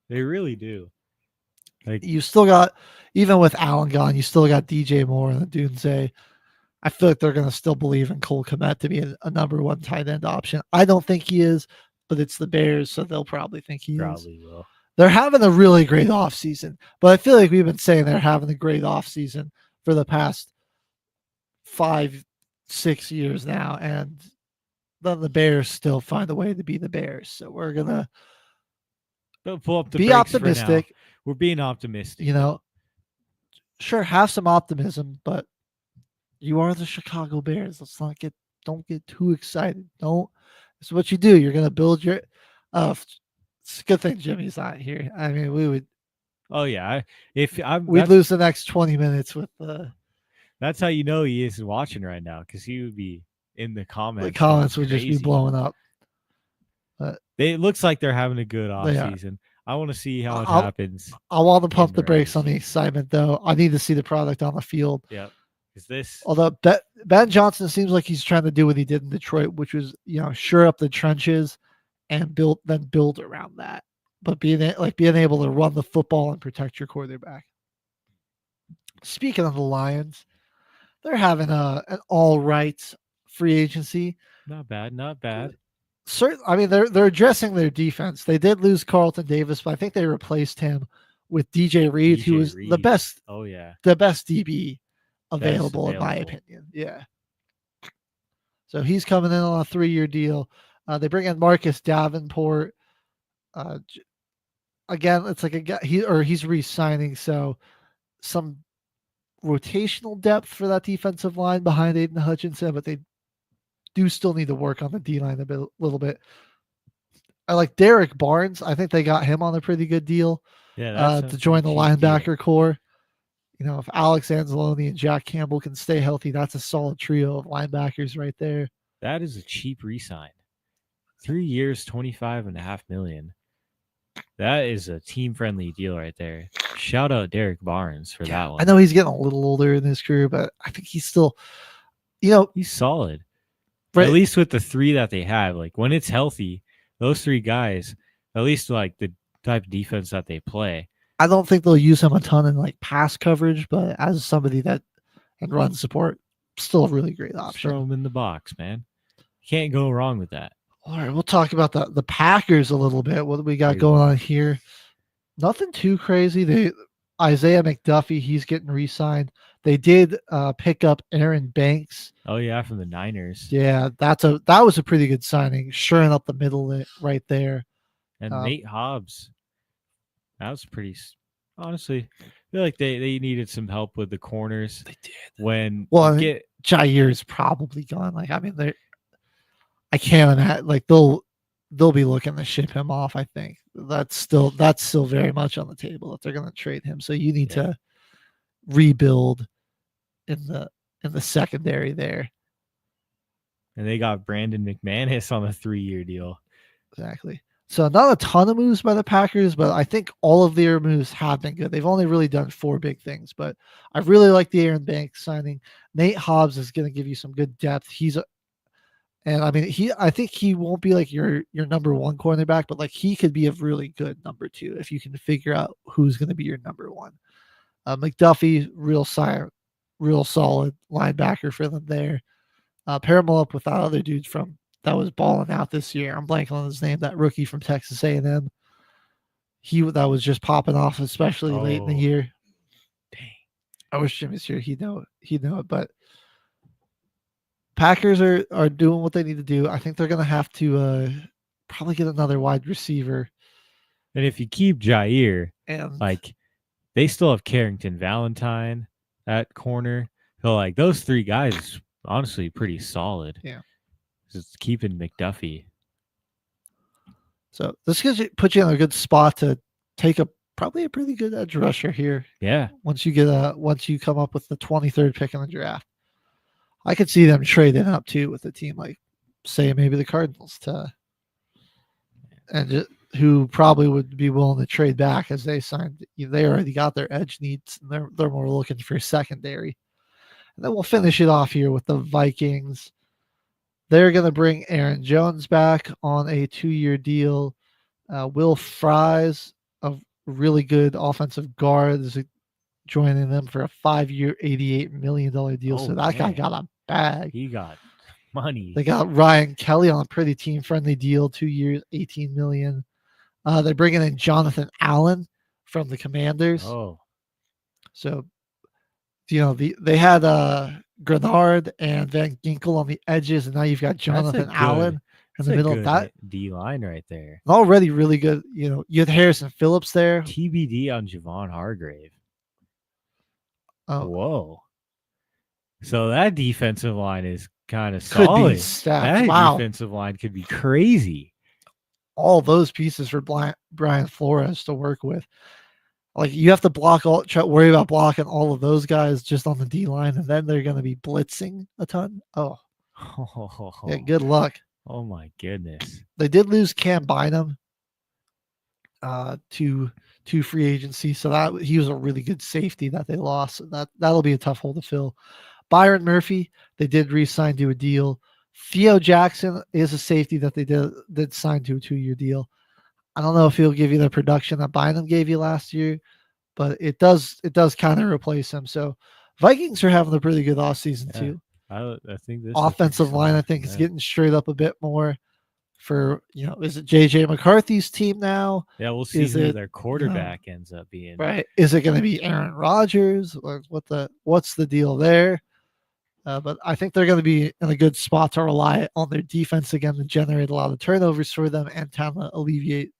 they really do. Like, you still got, even with Allen gone, you still got DJ Moore and the Dunze. I feel like they're going to still believe in Cole Kmet to be a number one tight end option. I don't think he is, but it's the Bears, so they'll probably think he probably is. Will. They're having a really great offseason, but I feel like we've been saying they're having a great offseason for the past 5-6 years now, and then the Bears still find a way to be the Bears. So we're going to pull up the be brakes optimistic. For now. We're being optimistic. You know, sure, have some optimism, but you are the Chicago Bears. Don't get too excited. It's what you do. You're going to build your, it's a good thing Jimmy's not here. I mean, we would. Oh yeah. We'd lose the next 20 minutes with that's how you know he is watching right now, because he would be in the comments. The comments would just be blowing up. But it looks like they're having a good offseason. I want to see how it happens. I want to pump the brakes on the excitement, though. I need to see the product on the field. Yeah. Is this? Although Ben Johnson seems like he's trying to do what he did in Detroit, which was, shore up the trenches and build around that. But being able to run the football and protect your quarterback. Speaking of the Lions, they're having an all right free agency. Not bad. They're addressing their defense. They did lose Carlton Davis, but I think they replaced him with DJ Reed, who was the best. Oh yeah, the best DB available in my opinion. Yeah. So he's coming in on a 3-year deal. They bring in Marcus Davenport. Again, it's like a guy he's re-signing, so some rotational depth for that defensive line behind Aiden Hutchinson, but they do still need to work on the D-line a little bit. I like Derek Barnes. I think they got him on a pretty good deal to join the linebacker core. If Alex Anzalone and Jack Campbell can stay healthy, that's a solid trio of linebackers right there. That is a cheap re-sign. 3 years, $25.5 million. That is a team-friendly deal right there. Shout out Derek Barnes for that one. I know he's getting a little older in his career, but I think he's still, he's solid. Right. At least with the three that they have, like when it's healthy, those three guys, at least like the type of defense that they play. I don't think they'll use him a ton in like pass coverage, but as somebody that can run support, still a really great option. Throw him in the box, man. Can't go wrong with that. All right, we'll talk about the Packers a little bit. What do we got going on here? Nothing too crazy. Isaiah McDuffie, he's getting re-signed. They did pick up Aaron Banks. Oh yeah, from the Niners. Yeah, that was a pretty good signing, shoring up the middle right there. And Nate Hobbs. That was pretty. Honestly, I feel like they needed some help with the corners. They did. Jair is probably gone. I can't imagine. They'll be looking to ship him off. I think that's still very much on the table that they're going to trade him. So you need to rebuild in the secondary there. And they got Brandon McManus on a 3-year deal. Exactly. So not a ton of moves by the Packers, but I think all of their moves have been good. They've only really done 4 big things, but I really like the Aaron Banks signing. Nate Hobbs is going to give you some good depth. I think he won't be like your number 1 cornerback, but like he could be a really good number 2 if you can figure out who's going to be your number 1. McDuffie, real solid linebacker for them there. Pair him up with that other dude that was balling out this year. I'm blanking on his name. That rookie from Texas A&M. That was just popping off, especially late in the year. Dang, I wish Jim was here. He'd know it. But Packers are doing what they need to do. I think they're going to have to probably get another wide receiver. And if you keep Jair, they still have Carrington Valentine at corner. So those 3 guys, honestly, pretty solid. Yeah. Just keeping McDuffie. So this put you in a good spot to take probably a pretty good edge rusher here. Yeah. Once you come up with the 23rd pick in the draft, I could see them trading up too with a team like, say, maybe the Cardinals who probably would be willing to trade back as they already got their edge needs and they're more looking for secondary. And then we'll finish it off here with the Vikings. They're going to bring Aaron Jones back on a 2-year deal. Will Fries, a really good offensive guard, is joining them for a 5-year, $88 million deal. So that guy got a bag. He got money. They got Ryan Kelly on a pretty team-friendly deal, 2 years, $18 million. They're bringing in Jonathan Allen from the Commanders. Oh. So, they had Grenard and Van Ginkel on the edges, and now you've got Jonathan Allen in the middle of that D-line right there. Already really good. You had Harrison Phillips there. TBD on Javon Hargrave. Oh. Whoa. So that defensive line is kind of solid. Could be stacked. That Wow. defensive line could be crazy. All those pieces for Brian Flores to work with. Like, you have to worry about blocking all of those guys just on the D line, and then they're going to be blitzing a ton. Oh, yeah, good luck. Oh my goodness. They did lose Cam Bynum to free agency, so that he was a really good safety that they lost. So that'll be a tough hole to fill. Byron Murphy, they did re-sign to a deal. Theo Jackson is a safety that they did sign to a 2-year deal. I don't know if he'll give you the production that Bynum gave you last year, but it does kind of replace him. So Vikings are having a pretty good offseason too. I think this offensive line, I think, is getting straight up a bit more for, is it JJ McCarthy's team now? Yeah, we'll see who their quarterback ends up being. Right. Is it going to be Aaron Rodgers? Or what's the deal there? But I think they're going to be in a good spot to rely on their defense again to generate a lot of turnovers for them and kind of alleviate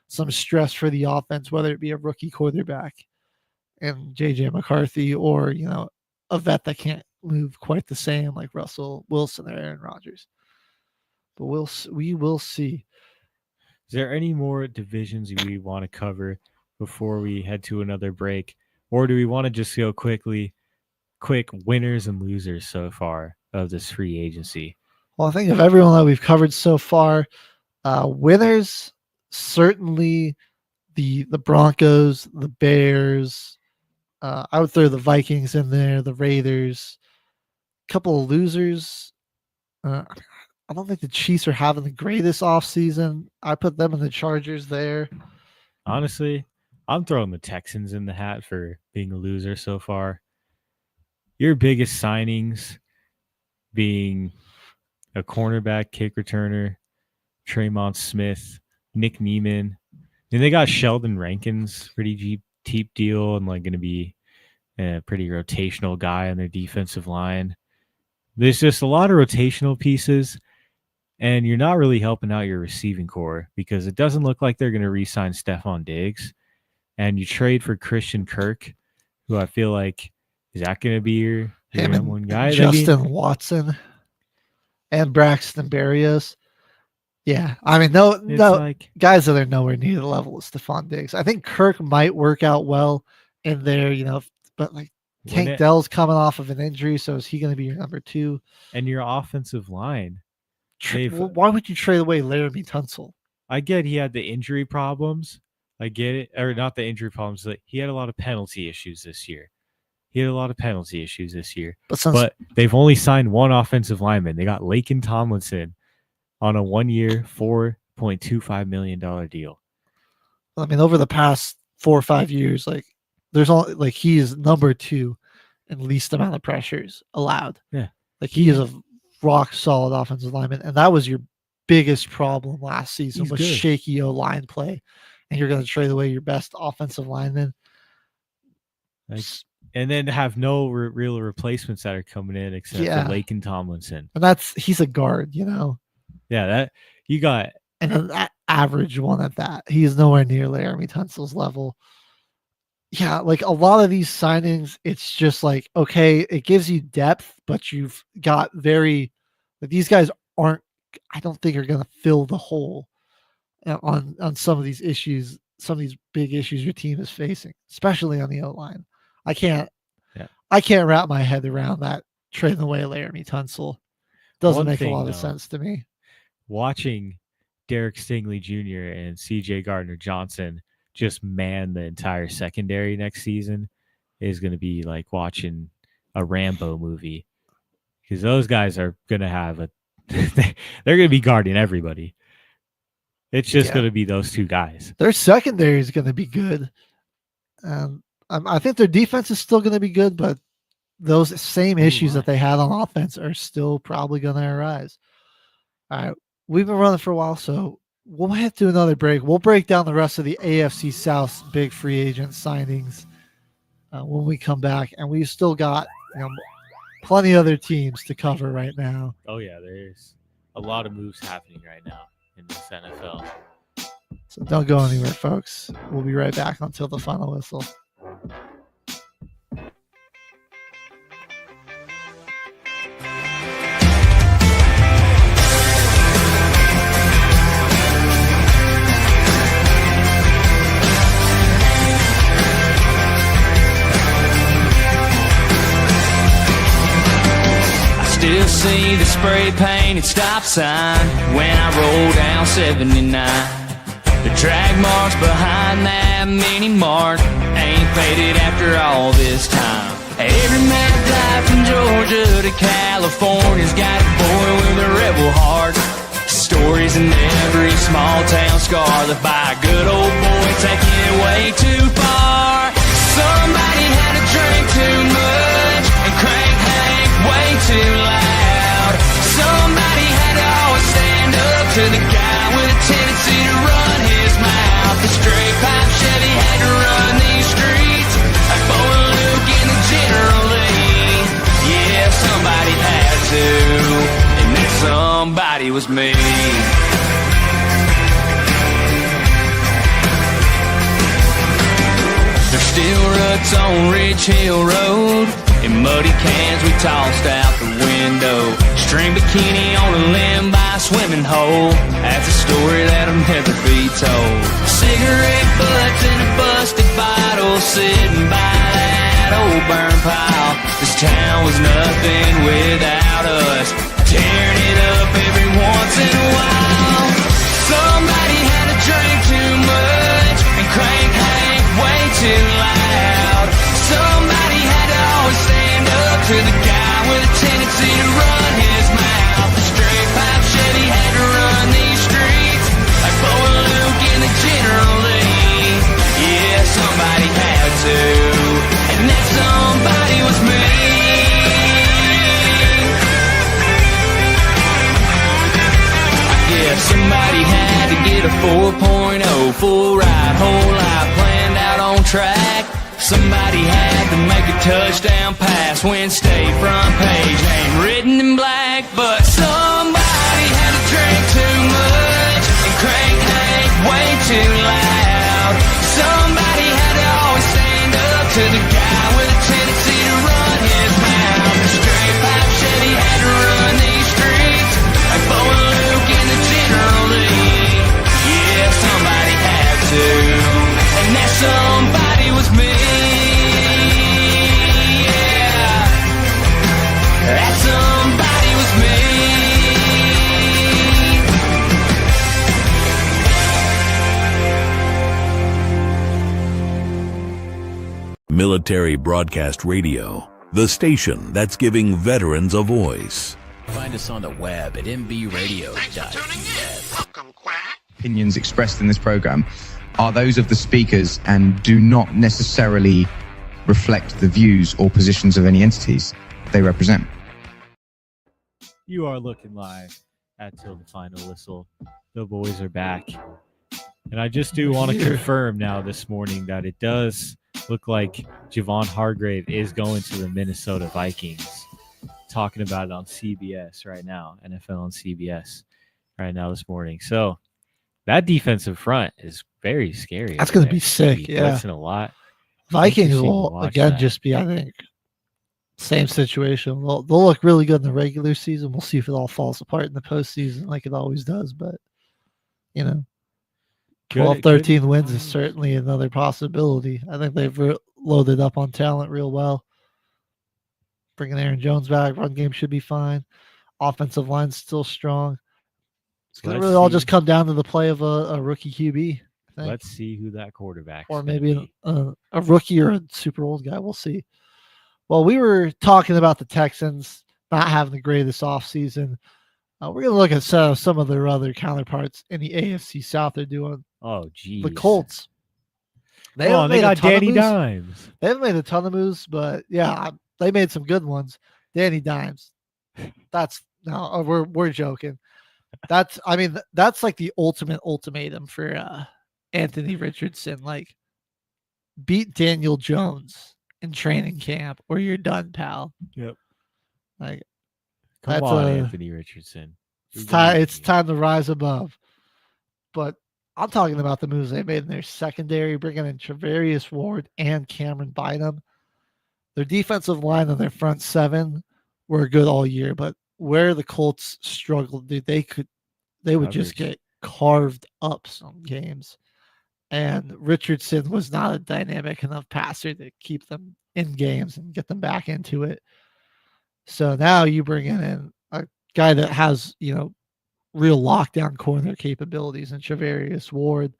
some stress for the offense, whether it be a rookie quarterback and JJ McCarthy or, a vet that can't move quite the same like Russell Wilson or Aaron Rodgers. But we will see. Is there any more divisions we want to cover before we head to another break? Or do we want to just go quick winners and losers so far of this free agency? Well, I think of everyone that we've covered so far, winners, certainly the Broncos, the Bears. I would throw the Vikings in there, the Raiders. A couple of losers. I don't think the Chiefs are having the greatest offseason. I put them in the Chargers there. Honestly, I'm throwing the Texans in the hat for being a loser so far. Your biggest signings being a cornerback, kick returner, Tremont Smith, Nick Neiman. And they got Sheldon Rankins, pretty cheap deal, and going to be a pretty rotational guy on their defensive line. There's just a lot of rotational pieces, and you're not really helping out your receiving core because it doesn't look like they're going to re-sign Stephon Diggs. And you trade for Christian Kirk, who I feel like, is that going to be your number one guy? Justin Watson and Braxton Berrios. Yeah, I mean, no, guys that are nowhere near the level of Stephon Diggs. I think Kirk might work out well in there, but Tank Dell's coming off of an injury, so is he going to be your number 2? And your offensive line. Why would you trade away Laramie Tunsil? I get he had the injury problems. I get it. Or not the injury problems. He had a lot of penalty issues this year. But they've only signed one offensive lineman. They got Laken Tomlinson on a 1-year, $4.25 million deal. I mean, over the past 4 or 5 years, there's only he is number 2 in least amount of pressures allowed. Yeah. He is a rock solid offensive lineman. And that was your biggest problem last season was shaky O-line play. And you're going to trade away your best offensive lineman. And then have no real replacements that are coming in except for Laken Tomlinson. And he's a guard, Yeah, that you got. And an average one at that. He's nowhere near Laramie Tunsil's level. Yeah, a lot of these signings, it's just okay, it gives you depth, but you've got these guys I don't think are going to fill the hole on some of these issues some of these big issues your team is facing, especially on the O-line. I can't wrap my head around that trading away Laramie Tunsil. Doesn't make a lot of sense to me. Watching Derek Stingley Jr. and CJ Gardner-Johnson just man the entire secondary next season is going to be like watching a Rambo movie, because those guys are going to have they're going to be guarding everybody. It's just going to be those two guys. Their secondary is going to be good. I think their defense is still going to be good, but those same issues that they had on offense are still probably going to arise. All right. We've been running for a while, so we'll head to another break. We'll break down the rest of the AFC South big free agent signings when we come back, and we've still got plenty of other teams to cover right now. Oh yeah, there's a lot of moves happening right now in this NFL. So don't go anywhere, folks. We'll be right back until the final whistle. Still see the spray painted stop sign when I roll down 79. The drag marks behind that mini mart ain't faded after all this time. Every mad drive from Georgia to California's got a boy with a rebel heart. Stories in every small town scar left by a good old boy taking it way too far. Somebody had to drink too much and crank Hank way too loud. Somebody had to always stand up to the guy with a tendency to run his mouth. The straight pipe Chevy had to run these streets like Bo and Luke in the General Lee. Yeah, somebody had to, and that somebody was me. There's still ruts on Ridge Hill Road, and muddy cans we tossed out the window. String bikini on a limb by a swimming hole. That's a story that'll never be told. Cigarette butts in a busted bottle sitting by that old burn pile. This town was nothing without us, tearing it up every once in a while. Somebody had to drink too much and crank Hank way too loud. Somebody had to always stand up to the guy with a tendency to run his mouth. The straight pipe Chevy had to run these streets like Bo and Luke in the General Lee. Yeah, somebody had to, and that somebody was me. Yeah, somebody had to get a 4.0 full ride, whole life planned out on track. Somebody had to make a touchdown pass when state front page ain't written in black. But somebody had to drink too much and crank Hank way too loud. Somebody had to always stand up to the guy with a tendency to run his mouth. The straight pipe Chevy had to run these streets like Bo and Luke in the General Lee. Yeah, somebody had to, and that somebody was me. That somebody was me. Military Broadcast Radio, the station that's giving veterans a voice. Find us on the web at mbradio.us. Opinions expressed in this program are those of the speakers and do not necessarily reflect the views or positions of any entities they represent. You are looking live at Till the Final Whistle. The boys are back. And I just do want to confirm now this morning that it does look like Javon Hargrave is going to the Minnesota Vikings. Talking about it on CBS right now, NFL on CBS right now this morning. So that defensive front is very scary. That's going to be sick, yeah. Blitzing a lot. Vikings will, again, just be, I think, same situation. They'll look really good in the regular season. We'll see if it all falls apart in the postseason like it always does. But, 12, 13 wins is certainly another possibility. I think they've loaded up on talent real well. Bringing Aaron Jones back, run game should be fine. Offensive line's still strong. It's going to really all just come down to the play of a rookie QB. Let's see who that quarterback or maybe a rookie or a super old guy. We'll see. Well, we were talking about the Texans not having the greatest offseason. We're going to look at some of their other counterparts in the AFC South. They're doing. Oh, geez. The Colts. They got Danny Dimes. They haven't made a ton of moves, but yeah, they made some good ones. Danny Dimes. We're joking. That's like the ultimate ultimatum for Anthony Richardson. Like, beat Daniel Jones in training camp or you're done, pal. Yep. Like, come on, Anthony Richardson. It's time to rise above. But I'm talking about the moves they made in their secondary, bringing in Travarius Ward and Cameron Bynum. Their defensive line and their front seven were good all year, but where the Colts struggled, dude, they would just get carved up some games. And Richardson was not a dynamic enough passer to keep them in games and get them back into it. So now you bring in a guy that has, real lockdown corner capabilities in Travarius Ward,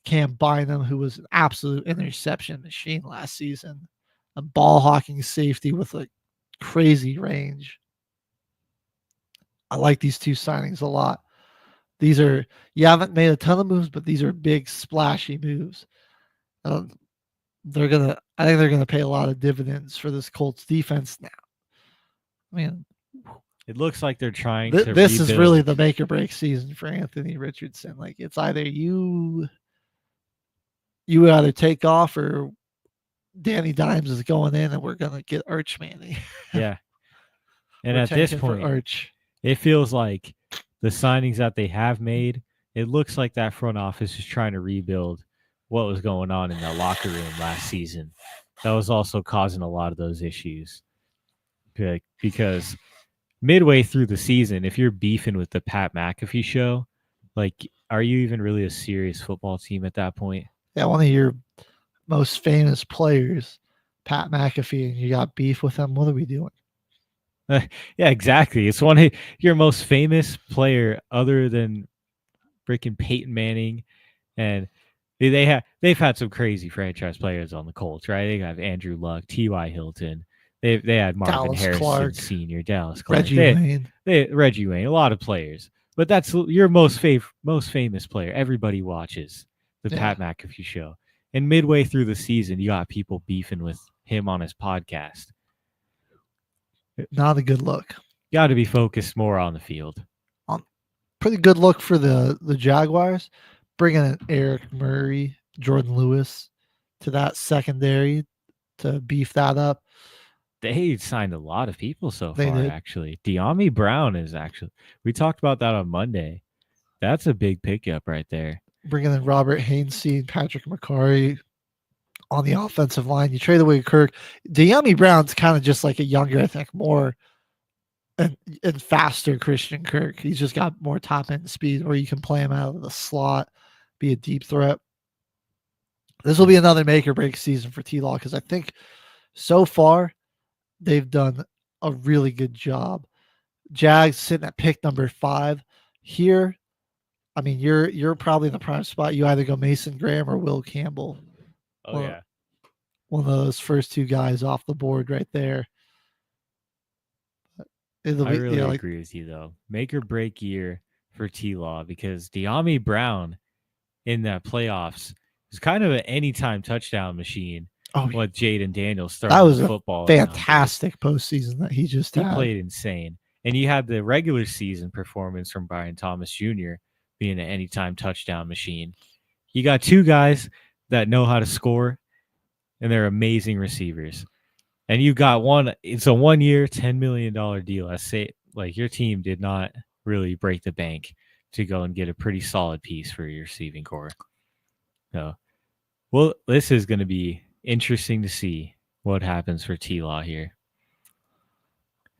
Cam Bynum, who was an absolute interception machine last season, a ball hawking safety with a crazy range. I like these two signings a lot. You haven't made a ton of moves, but these are big splashy moves. I think they're gonna pay a lot of dividends for this Colts defense now. I mean, it looks like they're trying to. This rebuild. Is really the make or break season for Anthony Richardson. Like, it's either you either take off or Danny Dimes is going in, and we're gonna get Arch Manning. Yeah, and at this point, it feels like the signings that they have made, it looks like that front office is trying to rebuild what was going on in the locker room last season. That was also causing a lot of those issues. Because midway through the season, if you're beefing with the Pat McAfee show, like, are you even really a serious football team at that point? Yeah, one of your most famous players, Pat McAfee, and you got beef with him. What are we doing? Yeah, exactly. It's one of your most famous player other than freaking Peyton Manning, and they've had some crazy franchise players on the Colts, right? They got Andrew Luck, T.Y. Hilton. They had Marvin Dallas Harrison Clark, Sr., Dallas Clark, Reggie Wayne, a lot of players. But that's your most famous player. Everybody watches the Pat McAfee show. And midway through the season, you got people beefing with him on his podcast. Not a good look. Got to be focused more on the field. Pretty good look for the Jaguars, bringing in Eric Murray, Jordan Lewis to that secondary to beef that up. They signed a lot of people so far, actually. De'Ami Brown is we talked about that on Monday. That's a big pickup right there. Bringing in Robert Hainsey and Patrick McCarry on the offensive line. You trade away Kirk. De'Ami Brown's kind of just like a younger, I think, more and faster Christian Kirk. He's just got more top end speed where you can play him out of the slot, be a deep threat. This will be another make or break season for T-Law because I think so far they've done a really good job. Jags sitting at pick number 5 here. I mean, you're probably in the prime spot. You either go Mason Graham or Will Campbell. Oh, yeah. One of those first two guys off the board right there. I really agree with you, though. Make or break year for T-Law because De'Ami Brown in that playoffs is kind of an anytime touchdown machine. Oh, what Jaden Daniels started that was football. A fantastic postseason that he just had. He played insane. And you had the regular season performance from Brian Thomas Jr. being an anytime touchdown machine. You got two guys that know how to score, and they're amazing receivers. And you got it's a 1 year, $10 million deal. I say, like, your team did not really break the bank to go and get a pretty solid piece for your receiving core. So, well, this is going to be interesting to see what happens for T-Law here.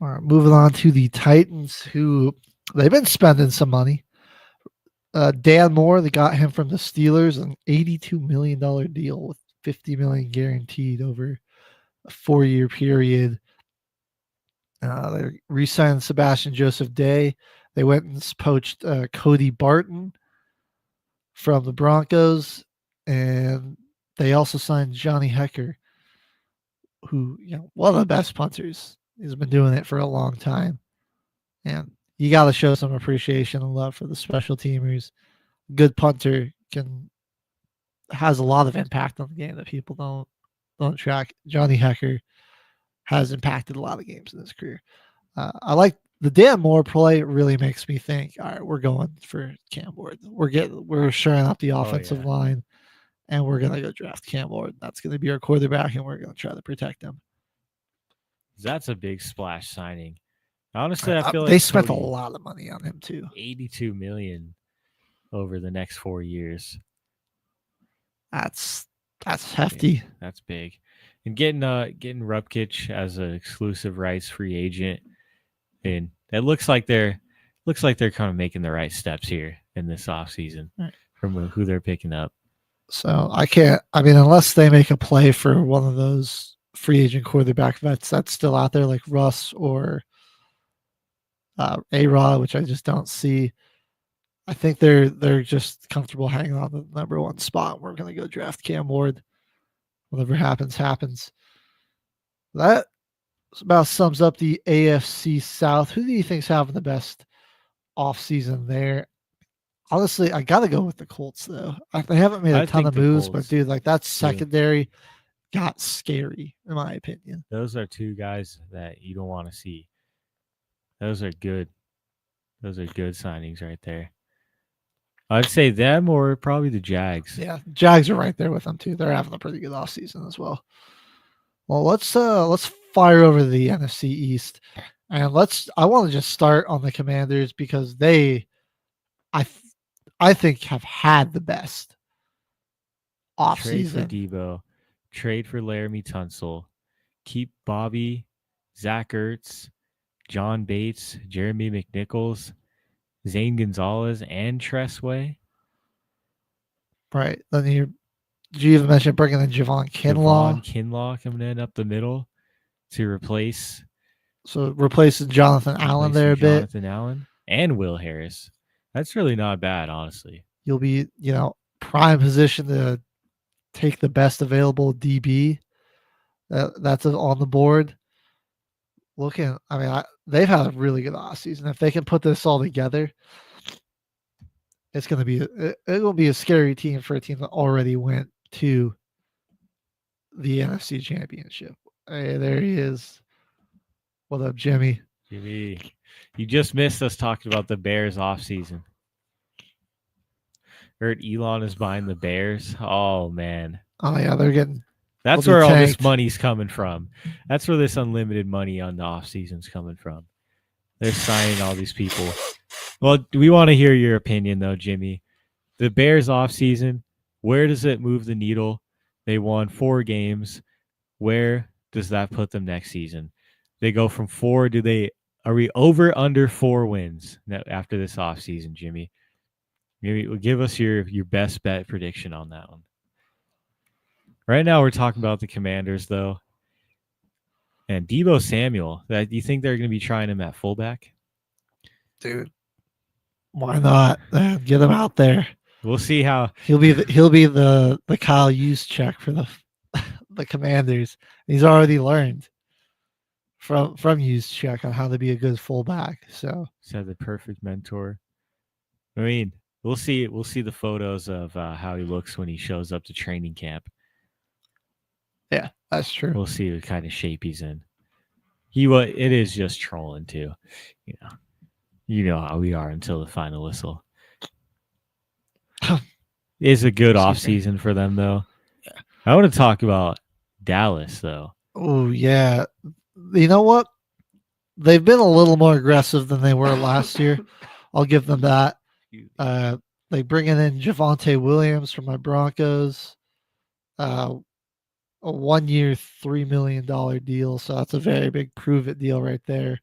All right, moving on to the Titans, who they've been spending some money. Dan Moore, they got him from the Steelers, an $82 million deal with $50 million guaranteed over a 4-year period. They re-signed Sebastian Joseph Day. They went and poached Cody Barton from the Broncos, and they also signed Johnny Hecker, who, one of the best punters. He's been doing it for a long time. And you got to show some appreciation and love for the special teamers. Good punter has a lot of impact on the game that people don't track. Johnny Hecker has impacted a lot of games in his career. I like the Dan Moore play. Really makes me think, all right, we're going for Cam Ward. We're shoring up the offensive line, and we're gonna go draft Cam Ward. That's gonna be our quarterback, and we're gonna try to protect him. That's a big splash signing. Honestly, I feel like they spent a lot of money on him too. $82 million over the next 4 years. That's hefty. Yeah, that's big. And getting Rupkich as an exclusive rights free agent, and it looks like they're kind of making the right steps here in this offseason from who they're picking up. So unless they make a play for one of those free agent quarterback vets that's still out there, like Russ or A-Rod, which I just don't see. I think they're just comfortable hanging on the number one spot. We're going to go draft Cam Ward. Whatever happens, happens. That about sums up the AFC South. Who do you think's having the best offseason there? Honestly, I got to go with the Colts, though. They haven't made a ton of moves, but dude, that secondary got scary, in my opinion. Those are two guys that you don't want to see. Those are good. Those are good signings right there. I'd say them or probably the Jags. Yeah, Jags are right there with them too. They're having a pretty good offseason as well. Well, let's fire over to the NFC East, and I want to just start on the Commanders because they, I think, have had the best offseason. Trade for Debo, trade for Laramie Tunsil, keep Bobby, Zach Ertz, John Bates, Jeremy McNichols, Zane Gonzalez, and Tressway. Right. Then you even mention bringing in Javon Kinlaw. Javon Kinlaw coming in up the middle to replace. So replacing Jonathan Allen there a bit. Jonathan Allen and Will Harris. That's really not bad, honestly. You'll be, prime position to take the best available DB that's on the board. They've had a really good offseason. If they can put this all together, it's going to be a scary team for a team that already went to the NFC Championship. Hey, there he is. What up, Jimmy? Jimmy, you just missed us talking about the Bears offseason. Heard Elon is buying the Bears. Oh, man. Oh, yeah, they're getting... That's where all this money's coming from. That's where this unlimited money on the offseason's coming from. They're signing all these people. Well, we want to hear your opinion, though, Jimmy. The Bears offseason, where does it move the needle? They won 4 games. Where does that put them next season? They go from 4. Are we over under 4 wins after this offseason, Jimmy? Maybe give us your best bet prediction on that one. Right now, we're talking about the Commanders, though. And Deebo Samuel, do you think they're going to be trying him at fullback? Dude, why not? Get him out there. We'll see how he'll be the Kyle Juszczyk for the Commanders. He's already learned from Juszczyk on how to be a good fullback. So he's had the perfect mentor. I mean, we'll see the photos of how he looks when he shows up to training camp. Yeah, that's true. We'll see what kind of shape he's in. It is just trolling too. You know how we are until the final whistle. It's a good offseason for them, though. Yeah. I want to talk about Dallas, though. Oh, yeah. You know what? They've been a little more aggressive than they were last year. I'll give them that. They bringing in Javonte Williams from my Broncos. A 1-year, $3 million deal. So that's a very big prove-it deal right there.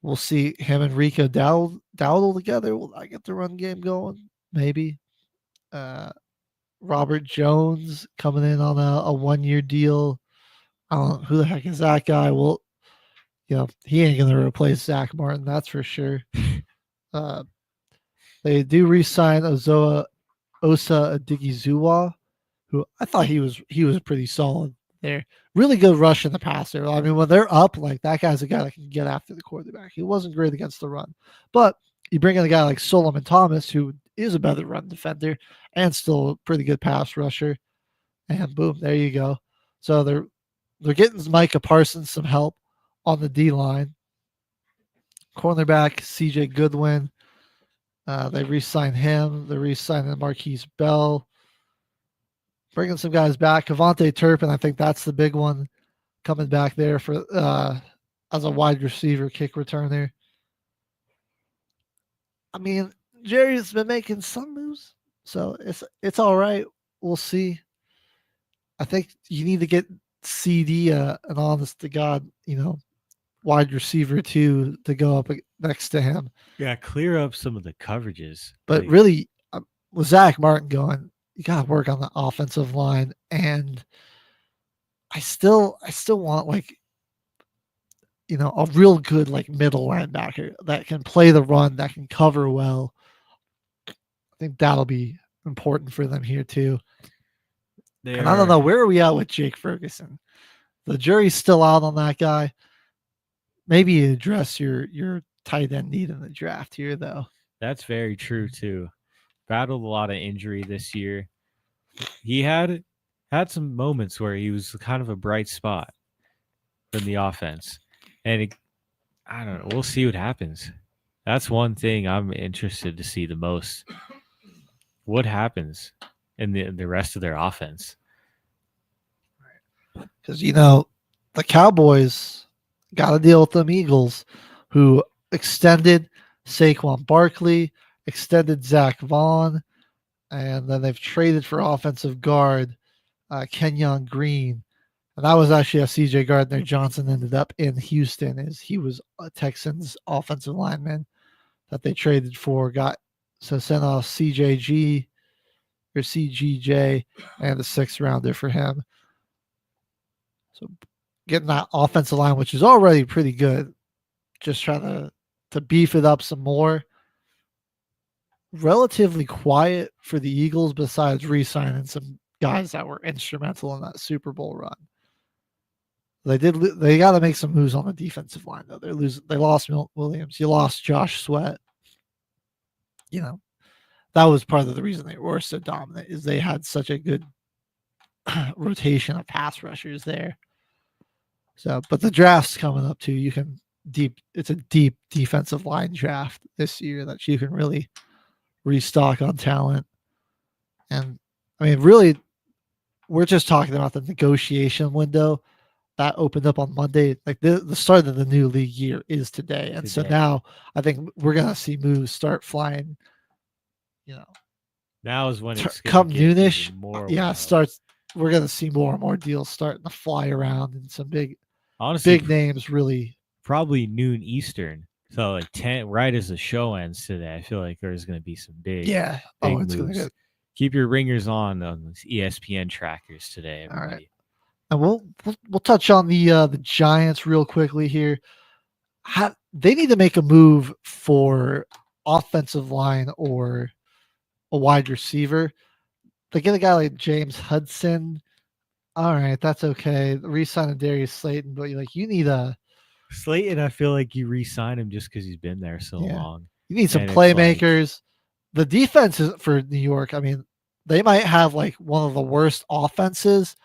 We'll see him and Rico Dowdle together. Will I get the run game going? Maybe. Robert Jones coming in on a 1-year deal. I don't know who the heck is that guy. Well, he ain't gonna replace Zach Martin, that's for sure. They do re-sign Osa Adigizuwa, who I thought he was pretty solid there. Really good rush in the passer. I mean, when they're up, like that guy's a guy that can get after the quarterback. He wasn't great against the run, but you bring in a guy like Solomon Thomas, who is a better run defender and still a pretty good pass rusher, and boom, there you go. So they're getting Micah Parsons some help on the D line. Cornerback CJ Goodwin. They re-signed him. They re-signed Marquise Bell. Bringing some guys back. Kavontae Turpin, I think that's the big one coming back there for as a wide receiver kick returner. I mean, Jerry's been making some moves, so it's all right. We'll see. I think you need to get CD an honest to God, wide receiver too to go up next to him. Yeah, clear up some of the coverages. But really, with Zach Martin going, you got to work on the offensive line, and I still want a real good middle linebacker that can play the run, that can cover well. I think that'll be important for them here too. And I don't know, where are we at with Jake Ferguson? The jury's still out on that guy. Maybe you address your tight end need in the draft here, though. That's very true too. Battled a lot of injury this year. He had some moments where he was kind of a bright spot in the offense, and I don't know. We'll see what happens. That's one thing I'm interested to see the most. What happens in the rest of their offense? Because the Cowboys got to deal with them Eagles, who extended Saquon Barkley, extended Zach Vaughn, and then they've traded for offensive guard Kenyon Green. And that was actually a CJ Gardner Johnson ended up in Houston, as he was a Texans offensive lineman that they traded for. Sent off CJG or CGJ and the 6th rounder for him. So getting that offensive line, which is already pretty good, just trying to beef it up some more. Relatively quiet for the Eagles, besides re-signing some guys that were instrumental in that Super Bowl run. They got to make some moves on the defensive line, though. They lost Milton Williams. You lost Josh Sweat. That was part of the reason they were so dominant, is they had such a good rotation of pass rushers there. So, but the draft's coming up too. It's a deep defensive line draft this year that you can really restock on talent. And I mean, really, we're just talking about the negotiation window that opened up on Monday. Like the start of the new league year is today. And so now I think we're going to see moves start flying, Now is when it's come noonish. Yeah, starts. We're going to see more and more deals starting to fly around, and some big names really. Probably noon Eastern. So like 10, right as the show ends today, I feel like there's going to be some big it's moves. going to get. Keep your ringers on ESPN trackers today, everybody. All right. And we'll touch on the Giants real quickly here. They need to make a move for offensive line or a wide receiver. They get a guy like James Hudson. All right, that's okay. Re-sign Darius Slayton, but you need a Slayton. I feel like you re-sign him just because he's been there so long. You need some playmakers. The defense is for New York. I mean, they might have one of the worst offenses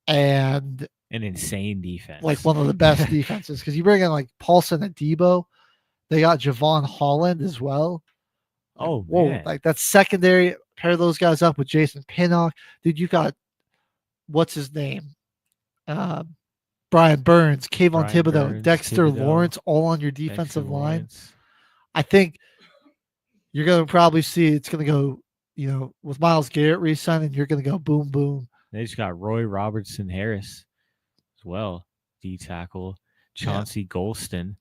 and an insane defense, one of the best defenses, because you bring in Paulson and Debo. They got Javon Holland as well. Oh, whoa! That's secondary. Pair those guys up with Jason Pinnock, dude. You got what's his name, Brian Burns, Kayvon Thibodeau, Dexter Lawrence, all on your defensive line. I think you're going to probably see it's going to go, with Myles Garrett re-signing, you're going to go boom, boom. They just got Roy Robertson Harris as well, D tackle, Chauncey Golston.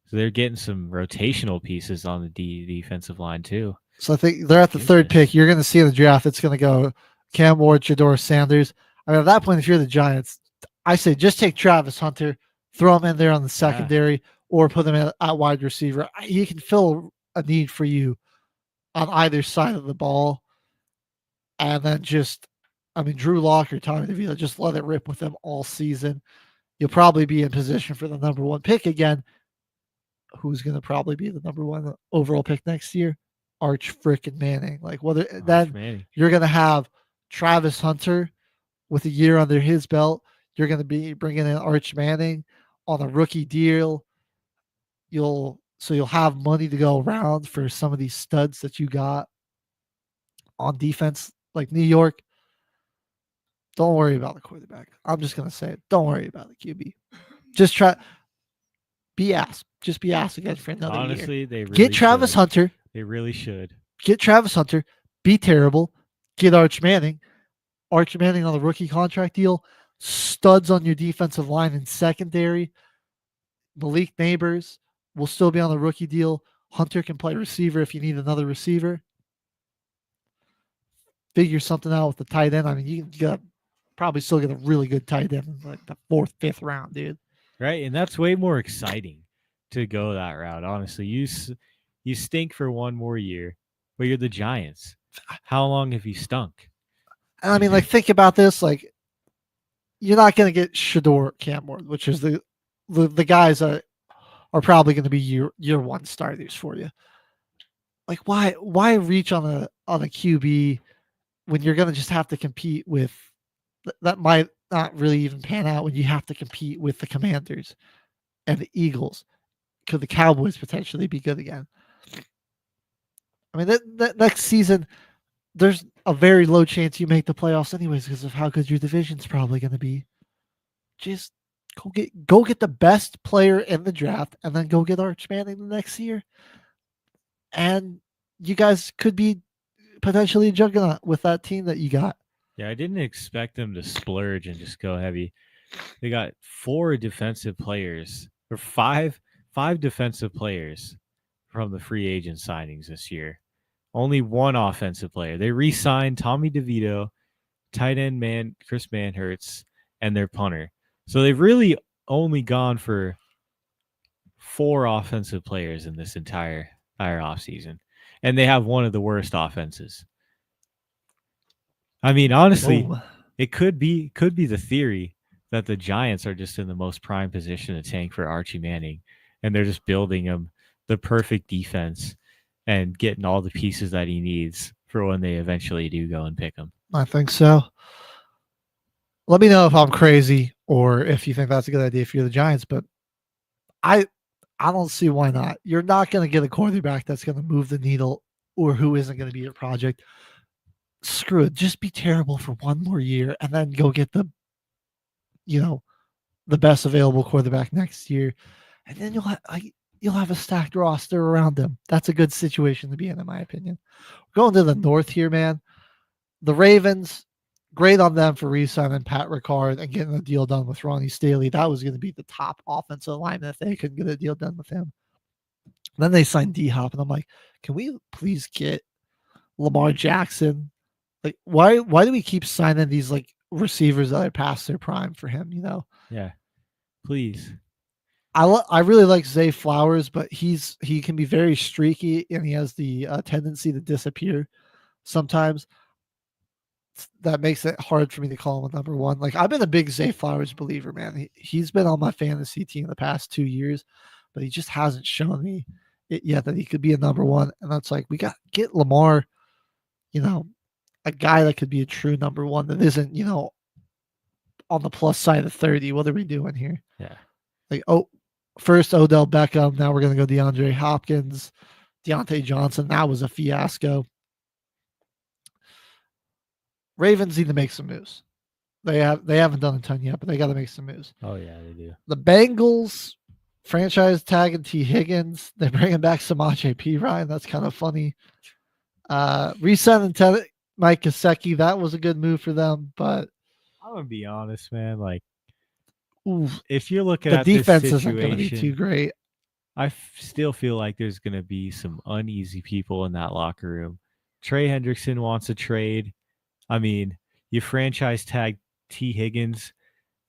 So they're getting some rotational pieces on the defensive line too. So I think they're at the third pick. You're going to see in the draft, it's going to go Cam Ward, Jador Sanders. I mean, at that point, if you're the Giants, I say just take Travis Hunter, throw him in there on the secondary, or put him at wide receiver. He can fill a need for you on either side of the ball. And then Drew Lock or Tommy DeVito, just let it rip with them all season. You'll probably be in position for the number one pick again. Who's going to probably be the number one overall pick next year? Arch frickin' Manning. Then you're going to have Travis Hunter with a year under his belt. You're going to be bringing in Arch Manning on a rookie deal. You'll have money to go around for some of these studs that you got on defense, like New York. Don't worry about the quarterback. I'm just going to say it. Don't worry about the QB. Just be asked. Just be asked again for another year. Honestly, they really get Travis Hunter. They really should. Get Travis Hunter. Be terrible. Get Arch Manning. Arch Manning on the rookie contract deal. Studs on your defensive line and secondary. Malik Neighbors will still be on the rookie deal. Hunter can play receiver if you need another receiver. Figure something out with the tight end. I mean, you can probably still get a really good tight end in like the 4th, 5th round, dude. Right, and that's way more exciting to go that route. Honestly, you stink for one more year, but you're the Giants. How long have you stunk? And I mean, like, think about this. Like, you're not going to get Shador Campbell, which is the guys that are probably going to be year one starters for you. Like, why reach on a QB when you're going to just have to compete with that might not really even pan out when you have to compete with the Commanders and the Eagles? Could the Cowboys potentially be good again? I mean, that next season, there's a very low chance you make the playoffs anyways because of how good your division's probably going to be. Just go get the best player in the draft and then go get Arch Manning the next year. And you guys could be potentially a juggernaut with that team that you got. Yeah, I didn't expect them to splurge and just go heavy. They got 4 defensive players, or five defensive players from the free agent signings this year. Only 1 offensive player. They re-signed Tommy DeVito, tight end Chris Manhertz, and their punter. So they've really only gone for 4 offensive players in this entire offseason. And they have one of the worst offenses. I mean, honestly, it could be the theory that the Giants are just in the most prime position to tank for Archie Manning, and they're just building him the perfect defense and getting all the pieces that he needs for when they eventually do go and pick him. I think so. Let me know if I'm crazy or if you think that's a good idea for the Giants, but I don't see why not. You're not going to get a quarterback that's going to move the needle or who isn't going to be your project. Screw it. Just be terrible for one more year and then go get the best available quarterback next year. And then you'll have a stacked roster around them. That's a good situation to be in my opinion. We're going to the North here, man. The Ravens, great on them for re-signing Pat Ricard and getting a deal done with Ronnie Staley. That was going to be the top offensive lineman if they couldn't get a deal done with him. Then they signed D-Hop, and I'm like, can we please get Lamar Jackson? Like, why do we keep signing these like receivers that are past their prime for him? Yeah, please. I really like Zay Flowers, but he can be very streaky and he has the tendency to disappear sometimes. That makes it hard for me to call him a number one. Like, I've been a big Zay Flowers believer, man. He's been on my fantasy team the past 2 years, but he just hasn't shown me it yet that he could be a number one. And that's like, we got to get Lamar, a guy that could be a true number one that isn't, on the plus side of 30. What are we doing here? Yeah. Like, first Odell Beckham. Now we're going to go DeAndre Hopkins, Deontay Johnson. That was a fiasco. Ravens need to make some moves. They haven't done a ton yet, but they got to make some moves. Oh yeah, they do. The Bengals franchise tagging T. Higgins. They're bringing back Samaje Perine. That's kind of funny. Resigning Mike Gesicki. That was a good move for them, but I'm gonna be honest, man. Like, ooh, if you're looking the at defense this isn't going to be too great. I still feel like there's going to be some uneasy people in that locker room. Trey Hendrickson wants a trade. I mean, you franchise tag T. Higgins,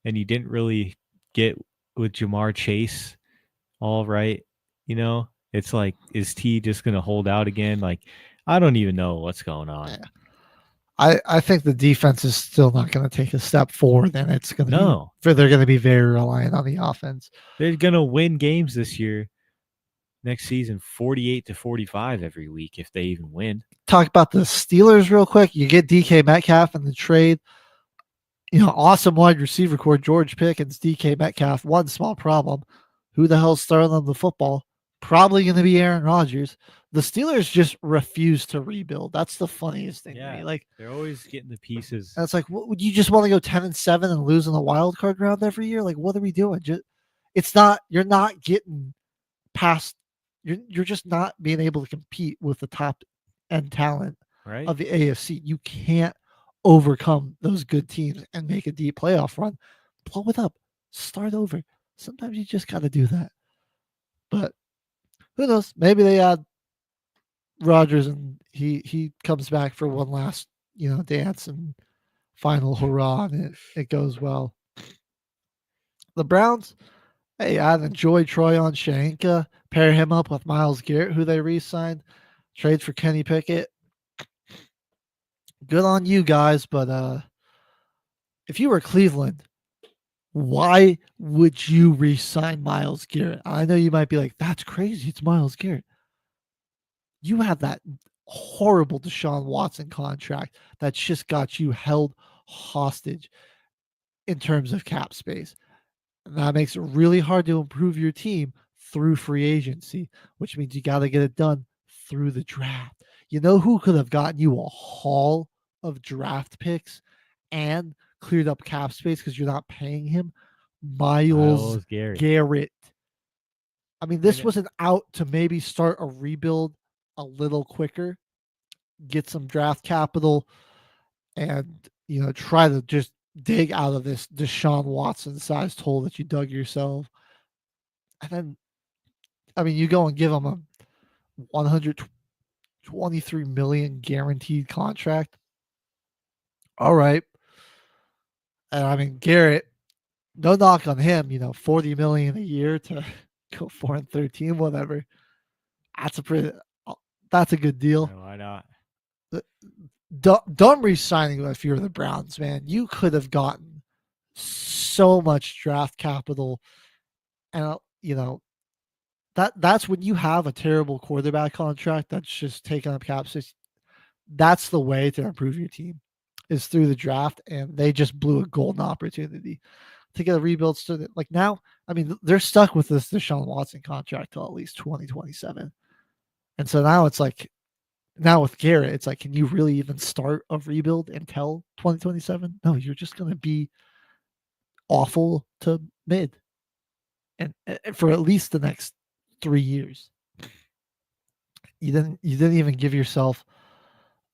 and you didn't really get with Jamar Chase all right. It's like, is T just going to hold out again? Like, I don't even know what's going on. Yeah. I think the defense is still not going to take a step forward, and it's going to they're going to be very reliant on the offense. They're going to win games this year, next season, 48-45 every week if they even win. Talk about the Steelers real quick. You get DK Metcalf in the trade. Awesome wide receiver core, George Pickens, DK Metcalf. One small problem. Who the hell's throwing them the football? Probably going to be Aaron Rodgers. The Steelers just refuse to rebuild. That's the funniest thing to me. Like, they're always getting the pieces. That's like, what, would you just want to go 10-7 and lose in the wild card round every year? Like, what are we doing? You're not getting past. You're just not being able to compete with the top end talent of the AFC. You can't overcome those good teams and make a deep playoff run. Blow it up. Start over. Sometimes you just got to do that. But who knows? Maybe they add Rodgers and he comes back for one last, dance and final hurrah, and it goes well. The Browns, hey, I'd enjoy Troyan Shanka, pair him up with Myles Garrett, who they re-signed, trade for Kenny Pickett. Good on you guys, but if you were Cleveland, why would you re-sign Myles Garrett? I know you might be like, that's crazy. It's Myles Garrett. You have that horrible Deshaun Watson contract that's just got you held hostage in terms of cap space. And that makes it really hard to improve your team through free agency, which means you got to get it done through the draft. You know who could have gotten you a haul of draft picks and cleared up cap space because you're not paying him? Myles Garrett. I mean, this was an out to maybe start a rebuild a little quicker, get some draft capital, and try to just dig out of this Deshaun Watson sized hole that you dug yourself. And then, I mean, you go and give him a $123 million guaranteed contract. All right. And I mean, Garrett, no knock on him, $40 million a year to go 4-13, whatever. That's a good deal. No, why not? Don't re-signing if you're the Browns, man. You could have gotten so much draft capital, and that's when you have a terrible quarterback contract that's just taking up cap space. That's the way to improve your team, is through the draft, and they just blew a golden opportunity to get a rebuild started. Like now, I mean, they're stuck with this Deshaun Watson contract till at least 2027. And so now it's like, now with Garrett, it's like, can you really even start a rebuild until 2027? No, you're just going to be awful to mid, and for at least the next 3 years. You didn't even give yourself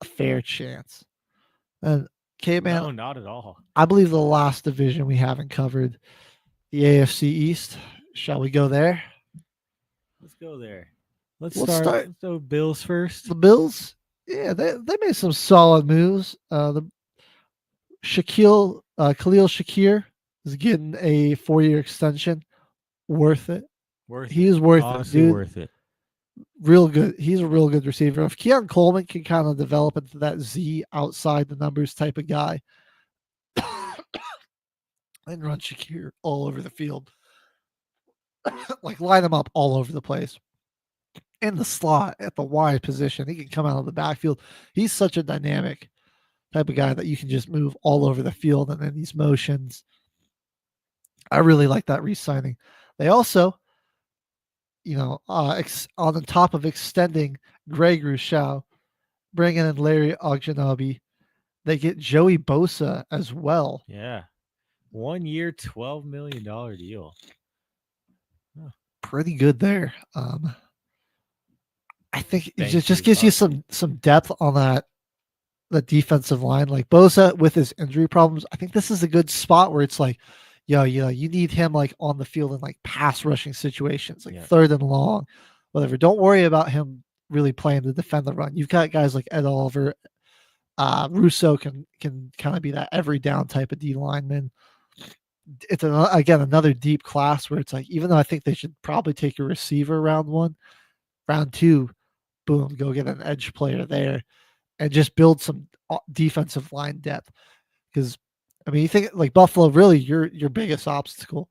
a fair chance. And K-Man, no, not at all. I believe the last division we haven't covered, the AFC East. Shall we go there? Let's go there. Let's start. Let's go Bills first. The Bills, yeah, they made some solid moves. The Khalil Shakir is getting a 4-year extension. Worth it. He is worth it, dude. Worth it. Real good. He's a real good receiver. If Keon Coleman can kind of develop into that Z outside the numbers type of guy, and run Shakir all over the field, like line him up all over the place. In the slot at the wide position, he can come out of the backfield. He's such a dynamic type of guy that you can just move all over the field and then these motions. I really like that re-signing. They also, on the top of extending Greg Rousseau, bringing in Larry Ogunjobi, they get Joey Bosa as well. Yeah. 1 year, $12 million deal. Oh. Pretty good there. I think it just gives you some depth on that defensive line. Like Bosa with his injury problems, I think this is a good spot where it's like you need him like on the field in like pass rushing situations, like third and long, whatever. Don't worry about him really playing to defend the run. You've got guys like Ed Oliver, Russo can kind of be that every down type of D lineman. It's again another deep class where it's like, even though I think they should probably take a receiver round 1, round 2, boom, go get an edge player there and just build some defensive line depth. Because I mean, you think like Buffalo, really your biggest obstacle,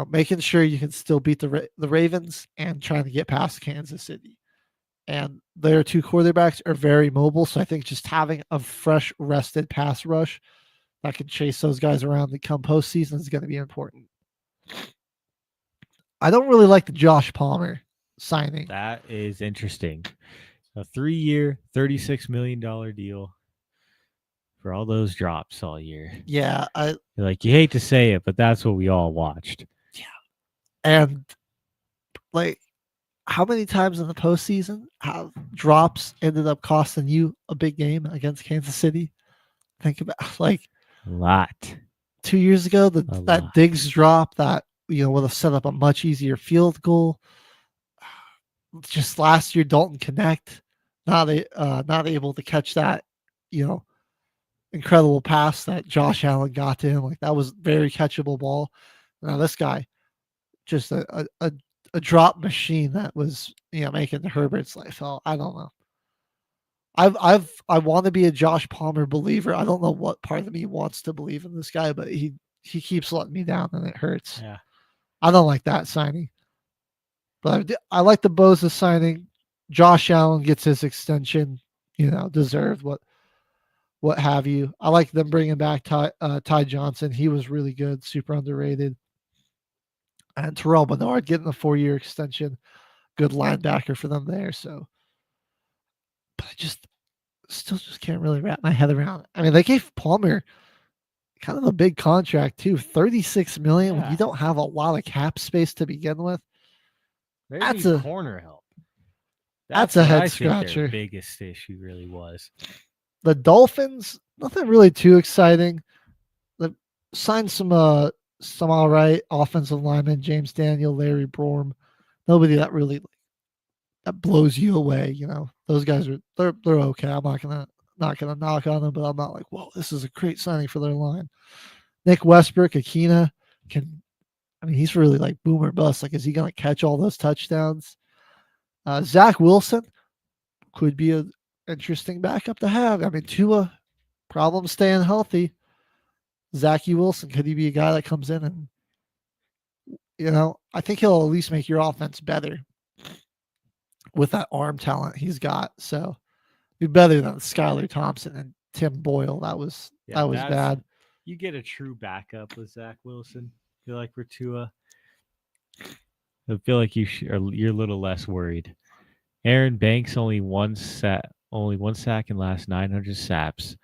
making sure you can still beat the Ravens and trying to get past Kansas City. And their 2 quarterbacks are very mobile, so I think just having a fresh, rested pass rush that can chase those guys around and come postseason is going to be important. I don't really like the Josh Palmer signing. That is interesting. A 3-year, $36 million deal for all those drops all year. Yeah. You hate to say it, but that's what we all watched. Yeah. And like, how many times in the postseason have drops ended up costing you a big game against Kansas City? Think about a lot. 2 years ago, that Diggs drop that would have set up a much easier field goal. Just last year, Dalton Connect not able to catch that incredible pass that Josh Allen got to him. Like, that was very catchable ball. Now this guy, just a drop machine that was making Herbert's life hell. I don't know. I want to be a Josh Palmer believer. I don't know what part of me wants to believe in this guy, but he keeps letting me down and it hurts. Yeah. I don't like that signing. But I like the Bosa signing. Josh Allen gets his extension, deserved, what have you. I like them bringing back Ty Johnson. He was really good, super underrated. And Terrell Bernard getting a 4-year extension. Good linebacker for them there. So, but I still can't really wrap my head around it. I mean, they gave Palmer kind of a big contract too, $36 million when you don't have a lot of cap space to begin with. That's a corner help. That's a head scratcher. Their biggest issue really was. The Dolphins, nothing really too exciting. They signed some all right offensive linemen, James Daniel, Larry Borom. Nobody that really that blows you away. Those guys they're okay. I'm not gonna knock on them, but I'm not like, whoa, this is a great signing for their line. Nick Westbrook, Akina he's really like boom or bust. Like, is he gonna catch all those touchdowns? Zach Wilson could be an interesting backup to have. I mean, Tua, problem staying healthy. Zachy Wilson, could he be a guy that comes in and, I think he'll at least make your offense better with that arm talent he's got. So be better than Skylar Thompson and Tim Boyle. That was bad. You get a true backup with Zach Wilson. I feel like for Tua, I feel like you're a little less worried. Aaron Banks only one sack in last 900 saps,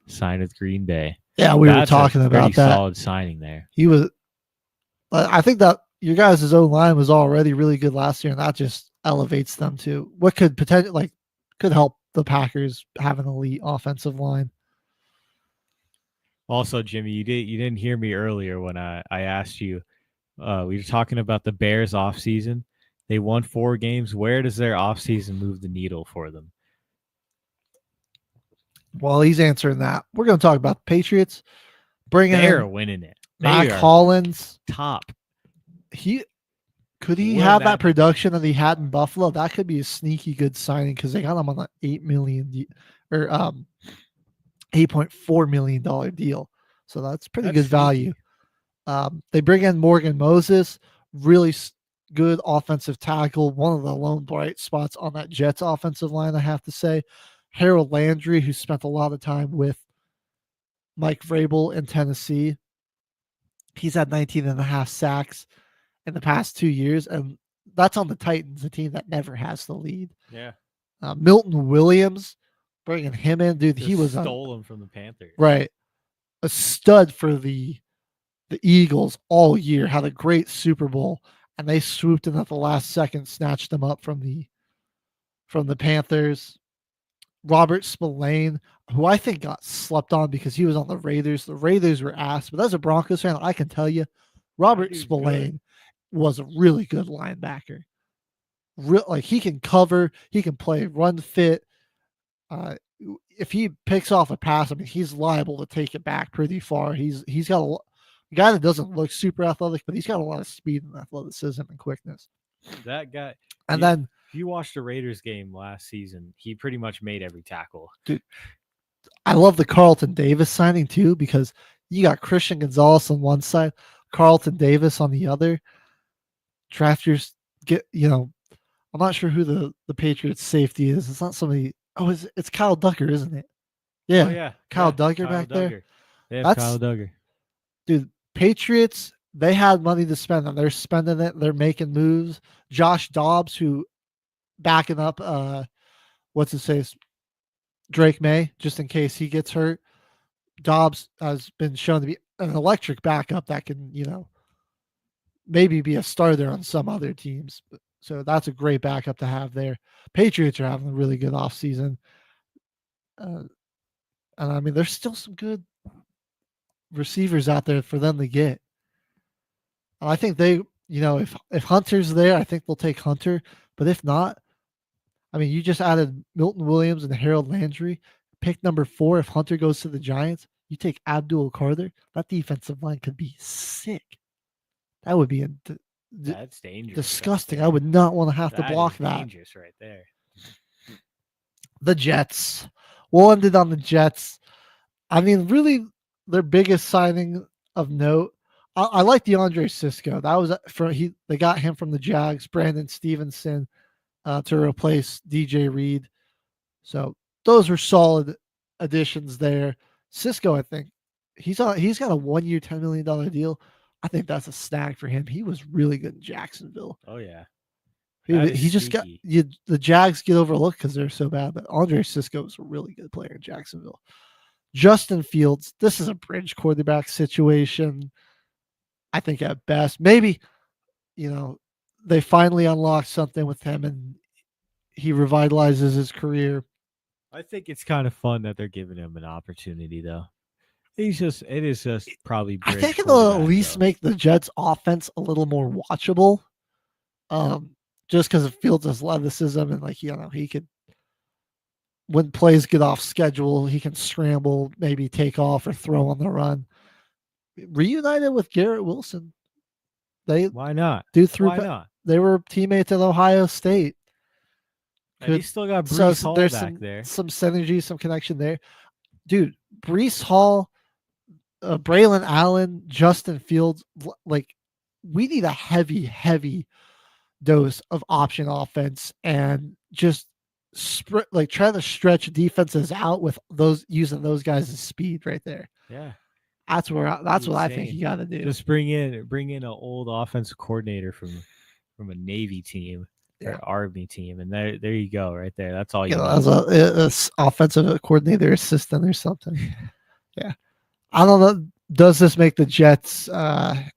signed with Green Bay. Yeah, we were talking about that. Solid signing there. He was. I think that your guys' own line was already really good last year, and that just elevates them to what could potentially could help the Packers have an elite offensive line. Also, Jimmy, you didn't hear me earlier when I asked you. We were talking about the Bears offseason. They won 4 games. Where does their offseason move the needle for them? Well, he's answering that. We're going to talk about the Patriots. They're winning it. Mac Hollins. Top. Could he have that production that he had in Buffalo? That could be a sneaky good signing because they got him on an $8 million or $8.4 million deal. So that's pretty good value. They bring in Morgan Moses, really good offensive tackle, one of the lone bright spots on that Jets offensive line, I have to say. Harold Landry, who spent a lot of time with Mike Vrabel in Tennessee. He's had 19.5 sacks in the past 2 years, and that's on the Titans, a team that never has the lead. Yeah. Milton Williams, bringing him in, dude. He was stole him from the Panthers. Right, a stud for the Eagles all year. Had a great Super Bowl, and they swooped in at the last second, snatched them up from the Panthers. Robert Spillane, who I think got slept on because he was on the Raiders. The Raiders were ass, but as a Broncos fan, I can tell you, Robert Spillane was a really good linebacker. Like he can cover, he can play run fit. If he picks off a pass, I mean, he's liable to take it back pretty far. He's got a guy that doesn't look super athletic, but he's got a lot of speed and athleticism and quickness. That guy. And then if you watched the Raiders game last season, he pretty much made every tackle. Dude, I love the Carlton Davis signing too, because you got Christian Gonzalez on one side, Carlton Davis on the other. Drafters get, I'm not sure who the Patriots safety is. It's not somebody. Oh, it's Kyle Duggar, isn't it? Yeah. Oh, yeah. Kyle Duggar back there. That's Kyle Duggar. Dude, Patriots, they had money to spend and they're spending it. They're making moves. Josh Dobbs, who backing up Drake May, just in case he gets hurt. Dobbs has been shown to be an electric backup that can, maybe be a starter on some other teams. So that's a great backup to have there. Patriots are having a really good offseason. And I mean, there's still some good receivers out there for them to get. And I think they, if Hunter's there, I think they'll take Hunter. But if not, I mean, you just added Milton Williams and Harold Landry. Pick number 4, if Hunter goes to the Giants, you take Abdul Carter. That defensive line could be sick. That would be that's dangerous. Disgusting. I would not want to have to block that. Dangerous right there. The Jets. We'll end it on the Jets. I mean, really, their biggest signing of note. I like DeAndre Cisco. That was they got him from the Jags. Brandon Stevenson to replace DJ Reed. So those were solid additions there. Cisco, I think he's got a 1-year, $10 million deal. I think that's a snag for him. He was really good in Jacksonville. Oh yeah, he just got the Jags get overlooked because they're so bad. But Andre Cisco is a really good player in Jacksonville. Justin Fields, this is a bridge quarterback situation. I think at best, maybe they finally unlock something with him and he revitalizes his career. I think it's kind of fun that they're giving him an opportunity, though. It is just probably. I think it'll at least make the Jets' offense a little more watchable. Just because of Fields' athleticism and he could, when plays get off schedule, he can scramble, maybe take off or throw on the run. Reunited with Garrett Wilson. Why not? Why not? They were teammates at Ohio State. And he still got Breece Hall back there. Some synergy, some connection there. Dude, Breece Hall, Braylon Allen, Justin Fields, we need a heavy dose of option offense and just try to stretch defenses out with using those guys' speed right there. Yeah. That's what I think you got to do. Just bring in an old offensive coordinator from a Navy team. Or Army team, and there you go, right there. That's all you know. As a offensive coordinator assistant or something. Yeah, I don't know. Does this make the Jets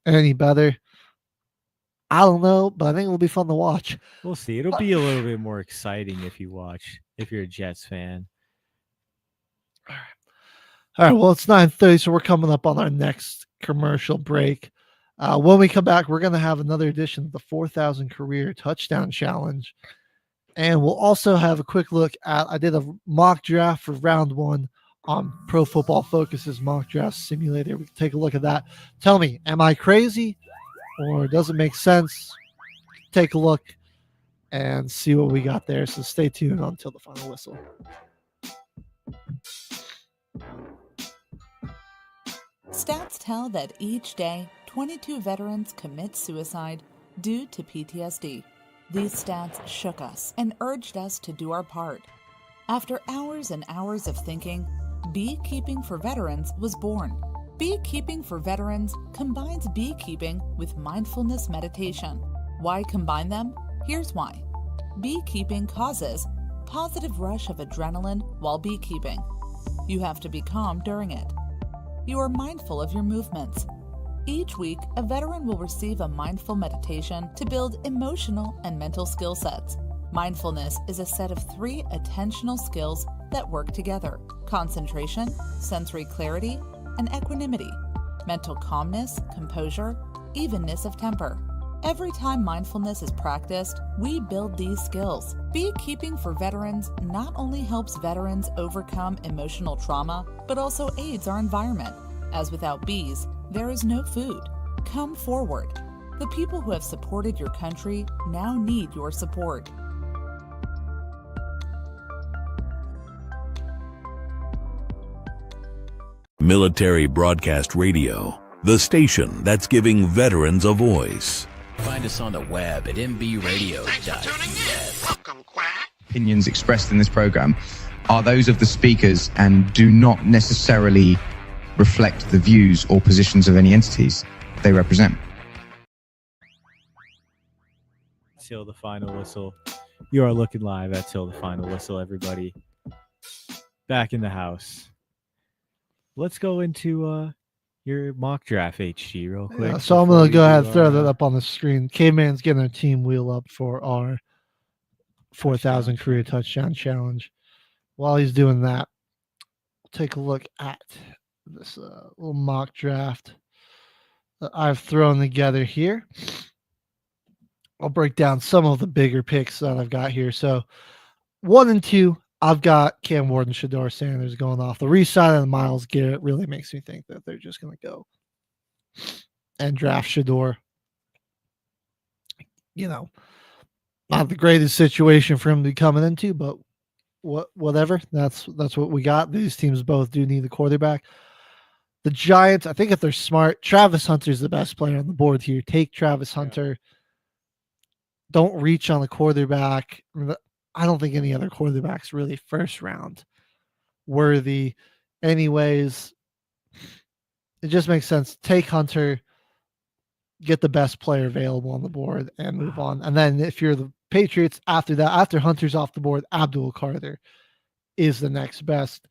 any better? I don't know, but I think it'll be fun to watch. We'll see. It'll be a little bit more exciting if you're a Jets fan. All right. Well, it's 9:30, so we're coming up on our next commercial break. When we come back, we're going to have another edition of the 4,000 Career Touchdown Challenge. And we'll also have a quick look at, I did a mock draft for round 1 on Pro Football Focus's mock draft simulator. We can take a look at that. Tell me, am I crazy or does it make sense? Take a look and see what we got there. So stay tuned until the final whistle. Stats tell that each day, 22 veterans commit suicide due to PTSD. These stats shook us and urged us to do our part. After hours and hours of thinking, Beekeeping for Veterans was born. Beekeeping for Veterans combines beekeeping with mindfulness meditation. Why combine them? Here's why. Beekeeping causes positive rush of adrenaline while beekeeping. You have to be calm during it. You are mindful of your movements. Each week, a veteran will receive a mindful meditation to build emotional and mental skill sets. Mindfulness is a set of 3 attentional skills that work together: concentration, sensory clarity, and equanimity, mental calmness, composure, evenness of temper. Every time mindfulness is practiced, we build these skills. Beekeeping for veterans not only helps veterans overcome emotional trauma, but also aids our environment, as without bees, there is no food. Come forward. The people who have supported your country now need your support. Military Broadcast Radio, the station that's giving veterans a voice. Find us on the web at mbradio.net. Opinions expressed in this program are those of the speakers and do not necessarily reflect the views or positions of any entities they represent. Till the final whistle. You are looking live at Till the Final Whistle, everybody. Back in the house. Let's go into your mock draft, HG, real quick. Yeah, so I'm going to go ahead and throw that up on the screen. Caveman's getting a team wheel up for our 4,000 career touchdown challenge. While he's doing that, we'll take a look at this little mock draft that I've thrown together here. I'll break down some of the bigger picks that I've got here. So 1 and 2, I've got Cam Ward and Shador Sanders going off. The re-sign of Myles Garrett really makes me think that they're just going to go and draft Shador. You know, not the greatest situation for him to be coming into, but whatever. That's what we got. These teams both do need a quarterback. The Giants, I think if they're smart, Travis Hunter's the best player on the board here. Take Travis Hunter. Don't reach on the quarterback. I don't think any other quarterback's really first round worthy. Anyways, it just makes sense. Take Hunter, get the best player available on the board, and move on. And then if you're the Patriots, after that, after Hunter's off the board, Abdul Carter is the next best.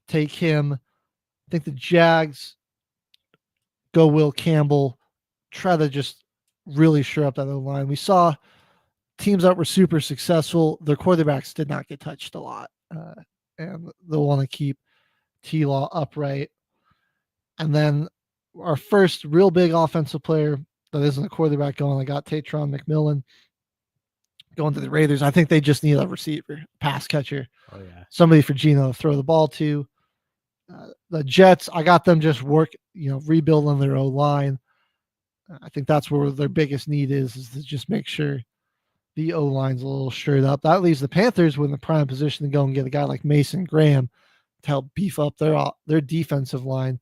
Take him. I think the Jags go Will Campbell. Try to just really shore up that O-line. We saw teams that were super successful, their quarterbacks did not get touched a lot. And they'll want to keep T-Law upright. And then our first real big offensive player that isn't a quarterback going, I got Tatron McMillan going to the Raiders. I think they just need a receiver, pass catcher. Oh, yeah. Somebody for Geno to throw the ball to. The Jets, I got them just rebuilding their O-line. I think that's where their biggest need is to just make sure the O-line's a little shored up. That leaves the Panthers with the prime position to go and get a guy like Mason Graham to help beef up their defensive line.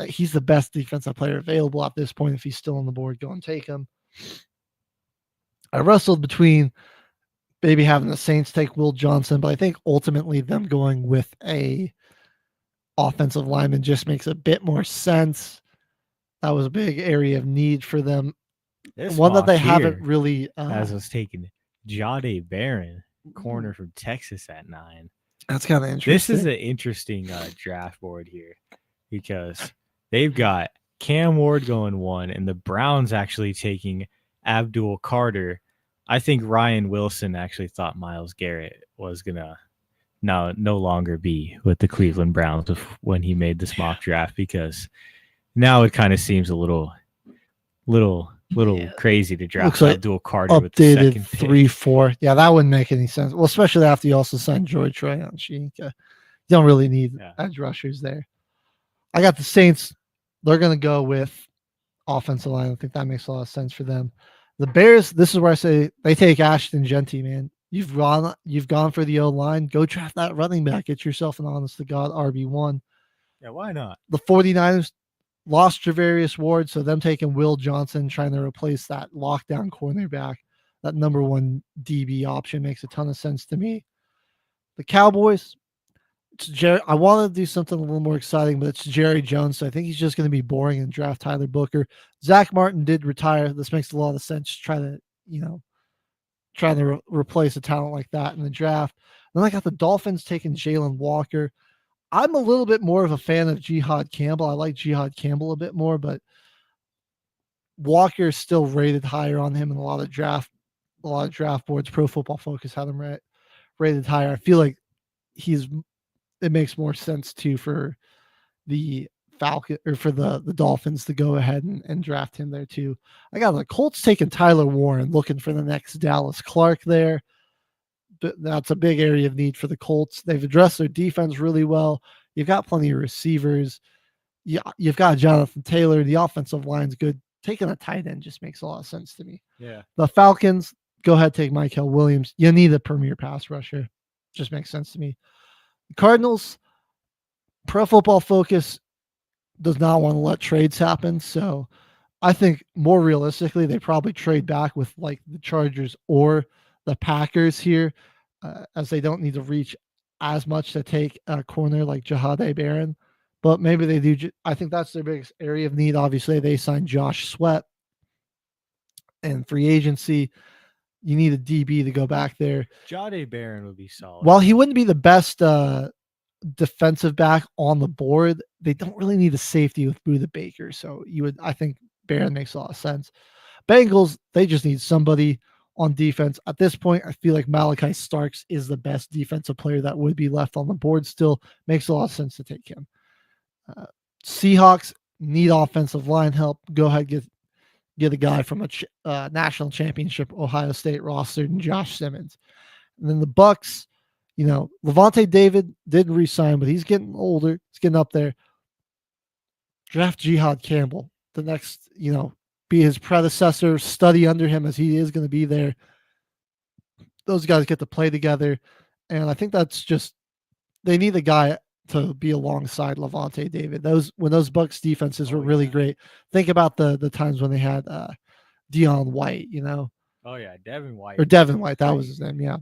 He's the best defensive player available at this point. If he's still on the board, go and take him. I wrestled between maybe having the Saints take Will Johnson, but I think ultimately them going with a offensive lineman just makes a bit more sense. That was a big area of need for them. One that they haven't really as was taken Jahdae Barron, corner from Texas at 9. That's kind of interesting. This is an interesting draft board here because they've got Cam Ward going 1 and the Browns actually taking Abdul Carter. I think Ryan Wilson actually thought Myles Garrett was gonna no longer be with the Cleveland Browns when he made this mock draft, because now it kind of seems a little crazy to draft Abdul Carter with the second pick. 3-4. Yeah, that wouldn't make any sense. Well, especially after you also signed George Tryon. You don't really need edge rushers there. I got the Saints. They're going to go with offensive line. I think that makes a lot of sense for them. The Bears, this is where I say they take Ashton Genty, man. You've gone for the O-line. Go draft that running back. Get yourself an honest-to-God RB1. Yeah, why not? The 49ers lost Travarius Ward, so them taking Will Johnson, trying to replace that lockdown cornerback, that number 1 DB option makes a ton of sense to me. The Cowboys, I want to do something a little more exciting, but it's Jerry Jones, so I think he's just going to be boring and draft Tyler Booker. Zach Martin did retire. This makes a lot of sense. Trying to replace a talent like that in the draft. Then I got the Dolphins taking Jalen Walker. I'm a little bit more of a fan of Jihad Campbell. I like Jihad Campbell a bit more, but Walker is still rated higher on him in a lot of draft boards. Pro Football Focus had him rated higher. I feel like it makes more sense too for the Falcon or for the Dolphins to go ahead and draft him there too. I got the Colts taking Tyler Warren, looking for the next Dallas Clark there. But that's a big area of need for the Colts. They've addressed their defense really well. You've got plenty of receivers. You've got Jonathan Taylor. The offensive line's good. Taking a tight end just makes a lot of sense to me. Yeah. The Falcons, go ahead, take Michael Williams. You need a premier pass rusher. Just makes sense to me. The Cardinals, Pro Football Focus does not want to let trades happen. So I think more realistically, they probably trade back with like the Chargers or the Packers here, as they don't need to reach as much to take a corner like Jahade Barron. But maybe they do. I think that's their biggest area of need. Obviously, they signed Josh Sweat and free agency. You need a DB to go back there. Jahade Barron would be solid. While he wouldn't be the best defensive back on the board, they don't really need a safety with Buda Baker. So I think Barron makes a lot of sense. Bengals, they just need somebody on defense. At this point, I feel like Malachi Starks is the best defensive player that would be left on the board still. Makes a lot of sense to take him. Seahawks need offensive line help. Go ahead, get a guy from a national championship Ohio State roster and Josh Simmons. And then the Bucks, Levante David didn't re-sign, but he's getting older. He's getting up there. Draft Jihad Campbell, the next, be his predecessor, study under him as he is going to be there. Those guys get to play together. And I think that's just, they need a guy to be alongside Levante David. When those Bucks defenses were really great. Think about the times when they had Deion White, Oh yeah, Devin White. Or Devin White, that was his name, yeah.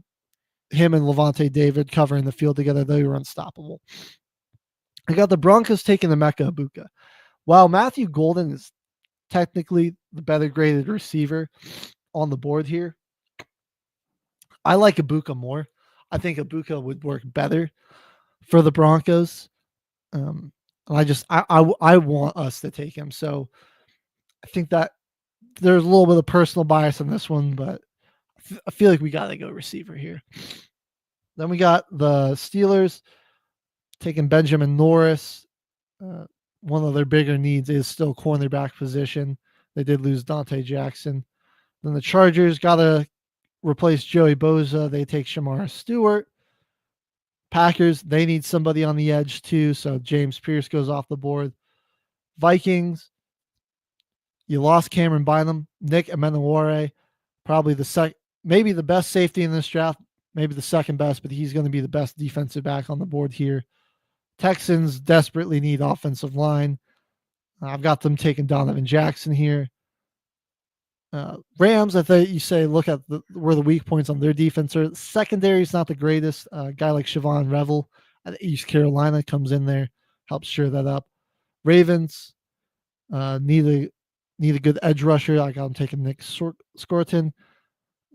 Him and Levante David covering the field together, they were unstoppable. I got the Broncos taking the Mecca Ibuka. While Matthew Golden is technically the better graded receiver on the board here, I like Ibuka more. I think Ibuka would work better for the Broncos. I want us to take him. So I think that there's a little bit of personal bias on this one, but I feel like we got to go receiver here. Then we got the Steelers taking Benjamin Norris. One of their bigger needs is still cornerback position. They did lose Dante Jackson. Then the Chargers got to replace Joey Bosa. They take Shamar Stewart. Packers, they need somebody on the edge too, so James Pierce goes off the board. Vikings, you lost Cameron Bynum. Nick Amenaware, probably maybe the best safety in this draft, maybe the second best, but he's going to be the best defensive back on the board here. Texans desperately need offensive line. I've got them taking Donovan Jackson here. Rams, I thought you say look at where the weak points on their defense are. Secondary is not the greatest. A guy like Siobhan Revel at East Carolina comes in there, helps shore that up. Ravens need a good edge rusher. I got them taking Nick Scorton.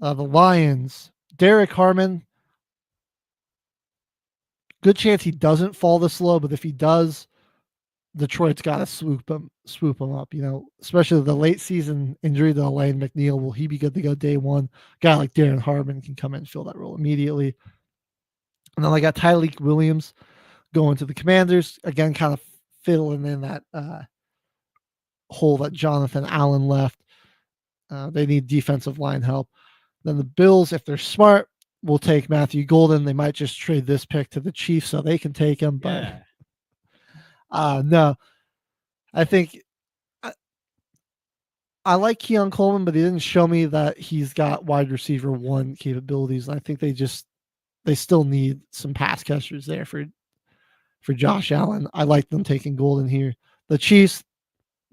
The Lions, Derek Harmon. Good chance he doesn't fall this low, but if he does, Detroit's got to swoop him up, especially the late season injury to Elaine McNeil. Will he be good to go day one? A guy like Darren Harmon can come in and fill that role immediately. And then I got Tyleek Williams going to the Commanders. Again, kind of fiddling in that hole that Jonathan Allen left. They need defensive line help. Then the Bills, if they're smart, will take Matthew Golden. They might just trade this pick to the Chiefs so they can take him. But no, I think I like Keon Coleman, but he didn't show me that he's got wide receiver one capabilities. I think they still need some pass catchers there for Josh Allen. I like them taking Golden here. The Chiefs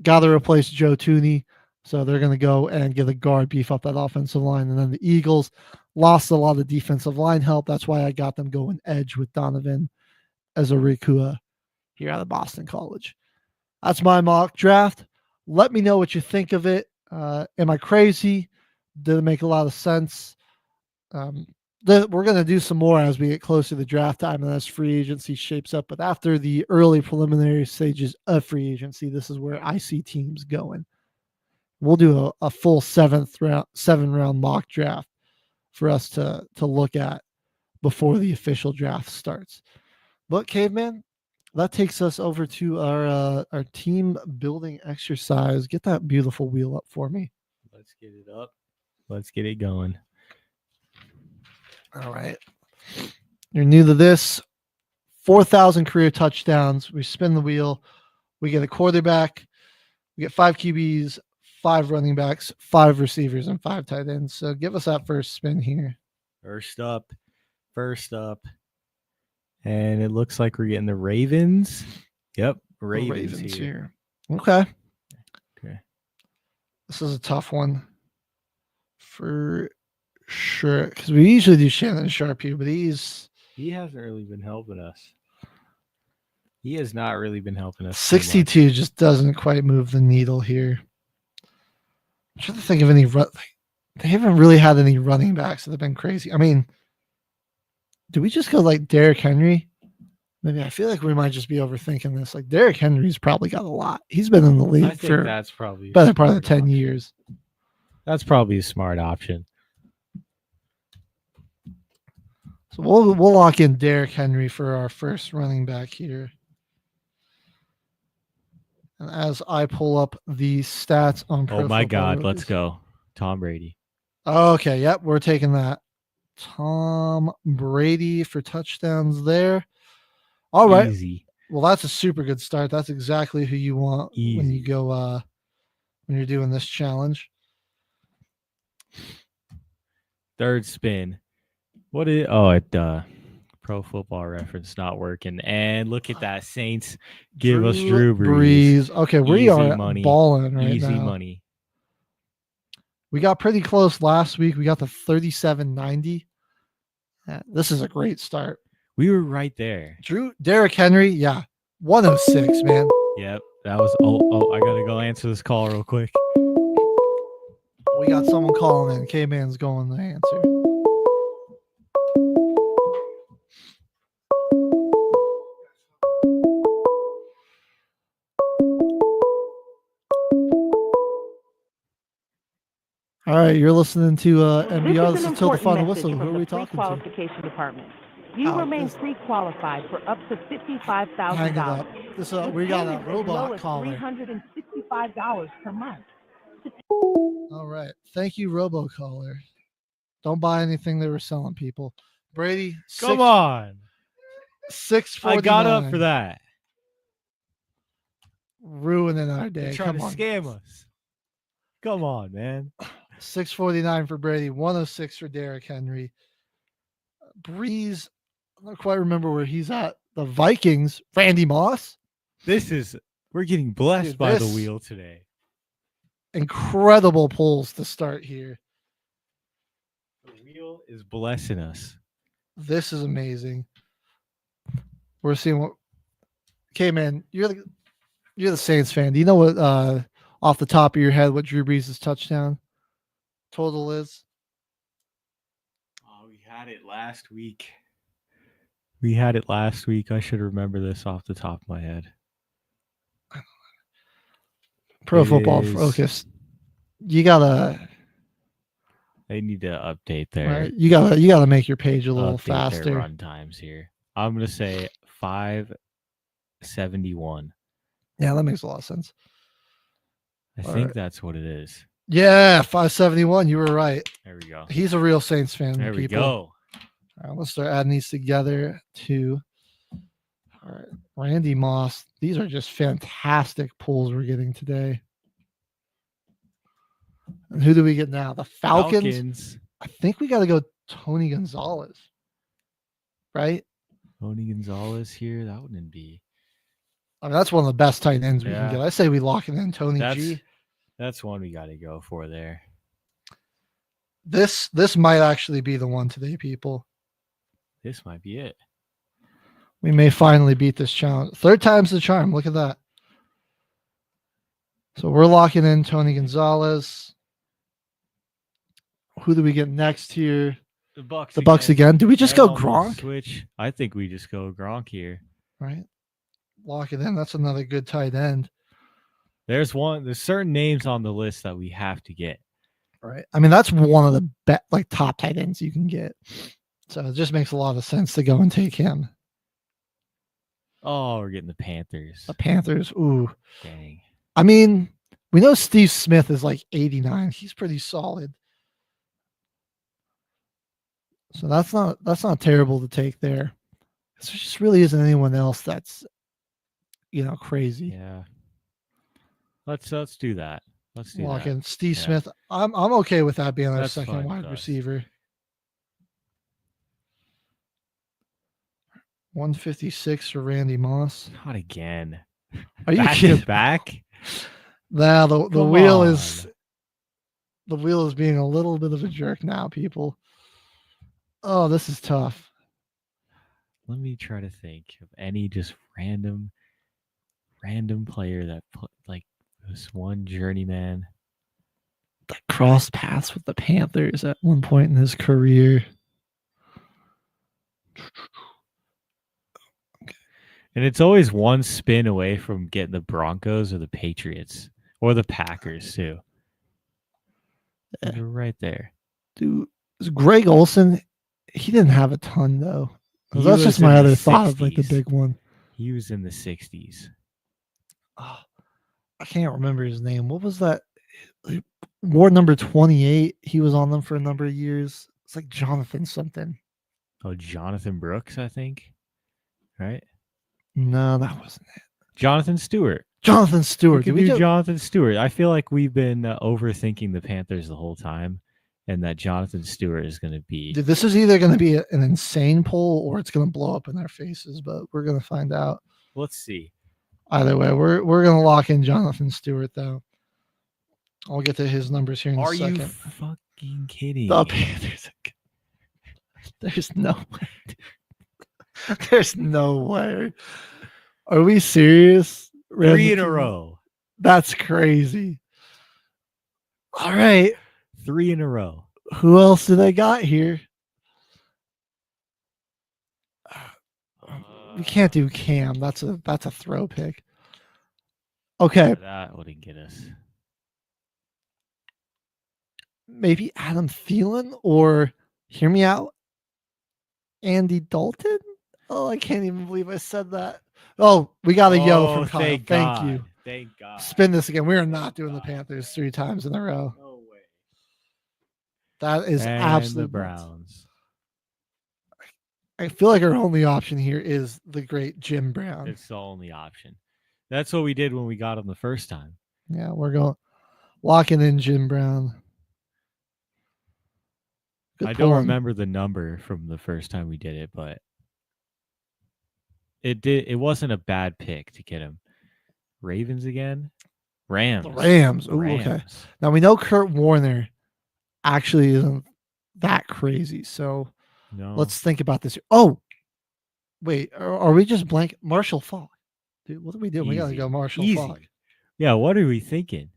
got to replace Joe Thuney, so they're going to go and get a guard, beef up that offensive line. And then the Eagles lost a lot of defensive line help. That's why I got them going edge with Donovan Ezorikua here out of Boston College. That's my mock draft. Let me know what you think of it. Am I crazy? Did it make a lot of sense? We're going to do some more as we get closer to draft time and as free agency shapes up. But after the early preliminary stages of free agency, this is where I see teams going. We'll do a full seven round mock draft for us to look at. before the official draft starts. But Caveman, that takes us over to our team building exercise. Get that beautiful wheel up for me. Let's get it up. Let's get it going. All right. You're new to this. 4,000 career touchdowns. We spin the wheel. We get a quarterback. We get 5 QBs, 5 running backs, 5 receivers, and 5 tight ends. So give us that first spin here. First up. And it looks like we're getting the Ravens. Yep, Ravens here. Okay. Okay. This is a tough one for sure, because we usually do Shannon Sharp here, but he hasn't really been helping us. He has not really been helping us. 62 just doesn't quite move the needle here. I'm trying to think of any they haven't really had any running backs that have been crazy. I mean, do we just go like Derrick Henry? Maybe I feel like we might just be overthinking this. Like Derrick Henry's probably got a lot. He's been in the league for that's probably better part of the 10 years. That's probably a smart option. So we'll lock in Derrick Henry for our first running back here. And as I pull up the stats on Pro my Football God, Focus- let's go. Tom Brady. Okay, yep, we're taking that. Tom Brady for touchdowns there. All right. Easy. Well, that's a super good start. That's exactly who you want when you go when you're doing this challenge. Third spin. Pro Football Reference not working. And look at that. Saints give us Drew Brees. Okay, we are balling right Easy now. money. We got pretty close last week. We got the 37.90. This is a great start. We were right there. Derrick Henry, yeah. 106, man. Yep. That was I gotta go answer this call real quick. We got someone calling in. K-Man's going to answer. All right, you're listening to NBR. This is Till the Final Whistle. Who are we talking to? Qualification department. You remain pre-qualified for up to $55,000. Hang it up. We got a robot caller. $365 per month. All right. Thank you, robocaller. Don't buy anything they were selling, people. Brady, come on. 649. I got up for that. Ruining our day. They're trying to scam us. Come on, man. 649 for Brady, 106 for Derrick Henry. Breeze, I don't quite remember where he's at. The Vikings, Randy Moss. We're getting blessed by the wheel today. Incredible pulls to start here. The wheel is blessing us. This is amazing. We're seeing what. Okay, man, you're the Saints fan. Do you know what off the top of your head what Drew Brees' touchdown total is? Oh, we had it last week. I should remember this off the top of my head. Pro Football Focus. You gotta. They need to update their. Right, you gotta make your page a little faster. Their run times here. I'm gonna say 571. Yeah, that makes a lot of sense. I think that's what it is. Yeah, 571. You were right. There we go. He's a real Saints fan. There we people. go. All right, let's start adding these together to. All right, Randy Moss. These are just fantastic pulls we're getting today. And who do we get now? The Falcons. I think we got to go Tony Gonzalez. Right? Tony Gonzalez here. That wouldn't be. I mean, that's one of the best tight ends we can get. I say we lock it in, Tony G. That's one we got to go for there. This might actually be the one today, people. This might be it. We may finally beat this challenge. 3rd time's the charm. Look at that. So we're locking in Tony Gonzalez. Who do we get next here? The Bucks. The Bucks again. Do we just go Gronk? Switch. I think we just go Gronk here. Right. Lock it in. That's another good tight end. There's certain names on the list that we have to get. Right. I mean, that's one of the top tight ends you can get. So it just makes a lot of sense to go and take him. Oh, we're getting the Panthers. The Panthers. Ooh. Dang. I mean, we know Steve Smith is like 89. He's pretty solid. So that's not terrible to take there. There just really isn't anyone else that's crazy. Yeah. Let's do that. Let's do Lock that. in Steve Smith. I'm okay with that being our That's second fine wide with us. receiver. 156 for Randy Moss. Not again. Are you back kidding? to back? Now the Come wheel on. is being a little bit of a jerk now, people. Oh, this is tough. Let me try to think of any just random player that put like this one journeyman that crossed paths with the Panthers at one point in his career. And it's always one spin away from getting the Broncos or the Patriots or the Packers too. They're right there. Dude, Greg Olson, he didn't have a ton though. He That's was just in my the other thought of like the 60s. big one. He was in the 60s. Oh, I can't remember his name. What was that? Ward number 28. He was on them for a number of years. It's like Jonathan something. Oh, Jonathan Brooks, I think. Right? No, that wasn't it. Jonathan Stewart. Jonathan Stewart. We could do Jonathan Stewart. I feel like we've been overthinking the Panthers the whole time, and that Jonathan Stewart is going to be. Dude, this is either going to be an insane poll or it's going to blow up in our faces, but we're going to find out. Let's see. Either way, we're going to lock in Jonathan Stewart, though. I'll get to his numbers here in a second. Are you fucking kidding? The Panthers. There's no way. There's no way. Are we serious? 3 in a row. That's crazy. All right. 3 in a row. Who else do they got here? We can't do Cam. That's a throw pick. Okay. That wouldn't get us. Maybe Adam Thielen, or hear me out, Andy Dalton? Oh, I can't even believe I said that. Oh, we got a yo from Kyle. Thank you. Thank God. Spin this again. We are not doing the Panthers 3 times in a row. No way. That is And absolute the Browns. I feel like our only option here is the great Jim Brown. It's the only option. That's what we did when we got him the first time. Yeah, we're going locking in Jim Brown. I don't remember the number from the first time we did it, but it wasn't a bad pick to get him. Ravens again? Rams. The Rams. Ooh, okay. Now we know Kurt Warner actually isn't that crazy. So let's think about this. Oh, wait. Are we just blank? Marshall Faulk. Dude, what are we doing? We got to go Marshall Faulk. Yeah, what are we thinking?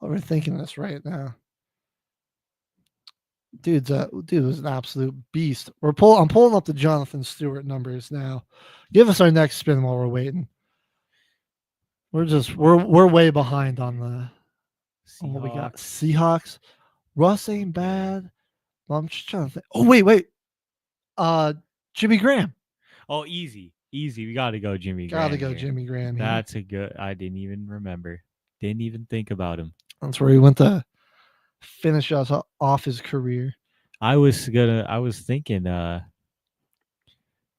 Oh, we're thinking this right now. Dude was an absolute beast. I'm pulling up the Jonathan Stewart numbers now. Give us our next spin while we're waiting. We're way behind on what we got. Seahawks. Russ ain't bad. I'm just trying to think. Oh, wait. Jimmy Graham. Oh, easy. We got to go Jimmy Graham. Got to go Jimmy Graham. That's a good. I didn't even remember. Didn't even think about him. That's where he went to finish us off his career. I was thinking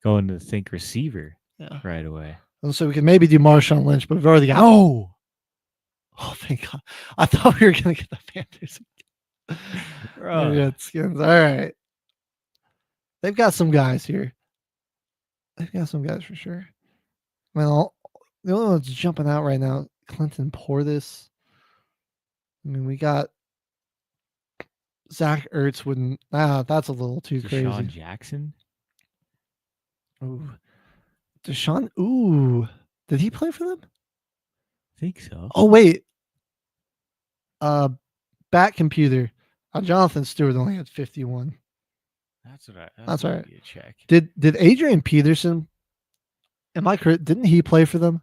going to think receiver right away. And so we can maybe do Marshawn Lynch, but we've already got Oh, thank God. I thought we were gonna get the Panthers. Redskins. All right. They've got some guys here. They've got some guys for sure. Well, the only one that's jumping out right now, Clinton Portis. I mean, we got Zach Ertz wouldn't. That's a little too crazy. Deshaun Jackson. Ooh, Deshaun. Ooh, did he play for them? I think so. Oh wait. Bat computer. Jonathan Stewart only had 51. That's all right. Check. Did Adrian Peterson? Am I correct? Didn't he play for them?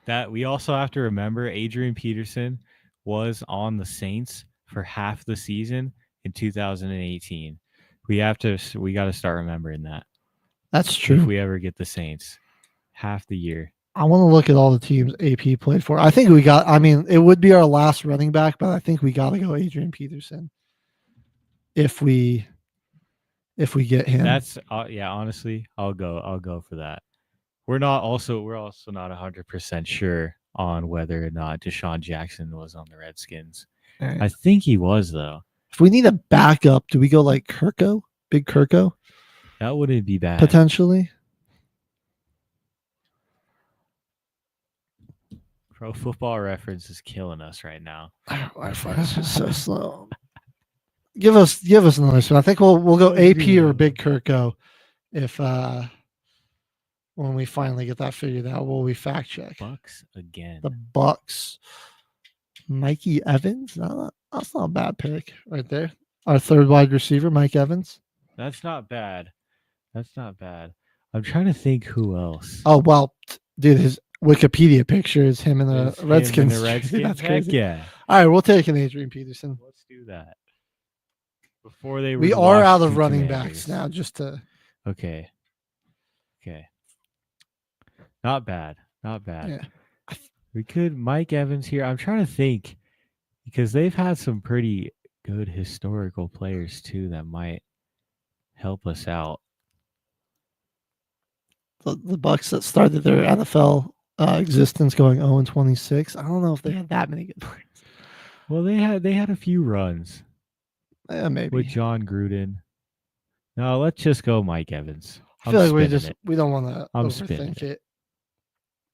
That we also have to remember, Adrian Peterson was on the Saints for half the season in 2018. We got to start remembering that. That's true. If we ever get the Saints, half the year. I want to look at all the teams AP played for. I think it would be our last running back, but I think we got to go Adrian Peterson if we get him. That's honestly, I'll go for that. We're also not 100% sure on whether or not Deshaun Jackson was on the Redskins. Right. I think he was, though. If we need a backup, do we go like Kirko? Big Kirko? That wouldn't be bad. Potentially. Pro Football Reference is killing us right now. Wi-Fi is just so slow. Give us another one. I think we'll go AP or Big Kirko if when we finally get that figured out. Will we fact check? Bucks again. The Bucks. Mikey Evans? No, that's not a bad pick right there. Our third wide receiver, Mike Evans. That's not bad. I'm trying to think who else. Oh, well, dude, his Wikipedia picture is him in the Redskins. That's crazy. Yeah. All right, we'll take an Adrian Peterson. Let's do that. Before they we are out of running backs now, just to. Okay. Not bad. Yeah. We could Mike Evans here. I'm trying to think because they've had some pretty good historical players too that might help us out. The Bucks that started their NFL existence going 0-26. I don't know if they had that many good players. Well, they had a few runs. Yeah, maybe with John Gruden. No, let's just go Mike Evans. I feel like we don't want to overthink it.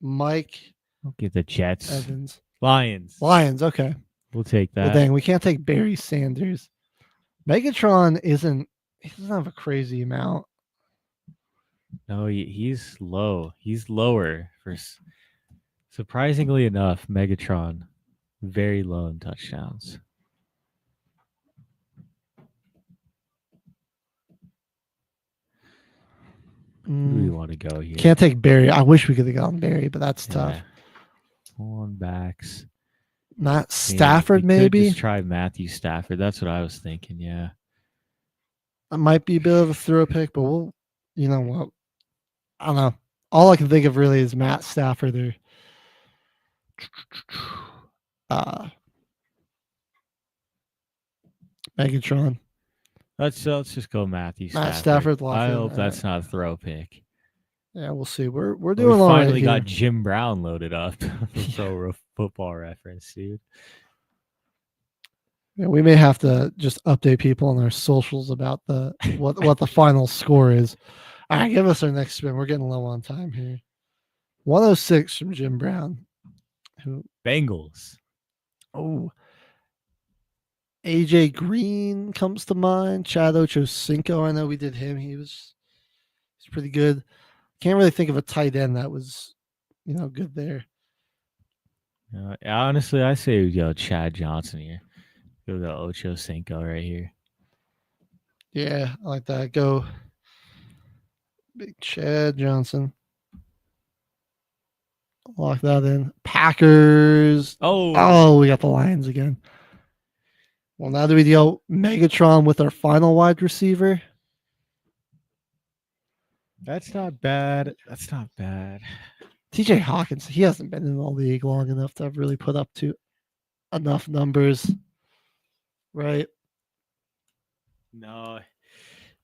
Mike. I'll get the Jets. Evans. Lions. Okay. We'll take that. Well, dang, we can't take Barry Sanders. Megatron he doesn't have a crazy amount. No, he's low. He's lower for surprisingly enough. Megatron very low in touchdowns. Who do we want to go here? Can't take Barry. I wish we could have gone Barry, but that's tough. On backs. Not Stafford, maybe. Just try Matthew Stafford. That's what I was thinking. Yeah, that might be a bit of a throw pick, but you know what? I don't know. All I can think of really is Matt Stafford there. Megatron. Let's just go Matthew Stafford. Matt Stafford. I hope that's not a throw pick. Yeah, we'll see. We're doing all right. We finally here. got Jim Brown loaded up. Pro Football Reference, dude. Yeah, we may have to just update people on their socials about what the final score is. All right, give us our next spin. We're getting low on time here. 106 from Jim Brown. Bengals. Oh. AJ Green comes to mind. Chad Ochocinco. I know we did him. He's pretty good. Can't really think of a tight end that was, good there. Honestly, I say we go Chad Johnson here. Go to Ochocinco right here. Yeah, I like that. Go big Chad Johnson. Lock that in. Packers. Oh, we got the Lions again. Well, now do we go Megatron with our final wide receiver? That's not bad. TJ Hawkins, he hasn't been in the league long enough to have really put up to enough numbers, right? No.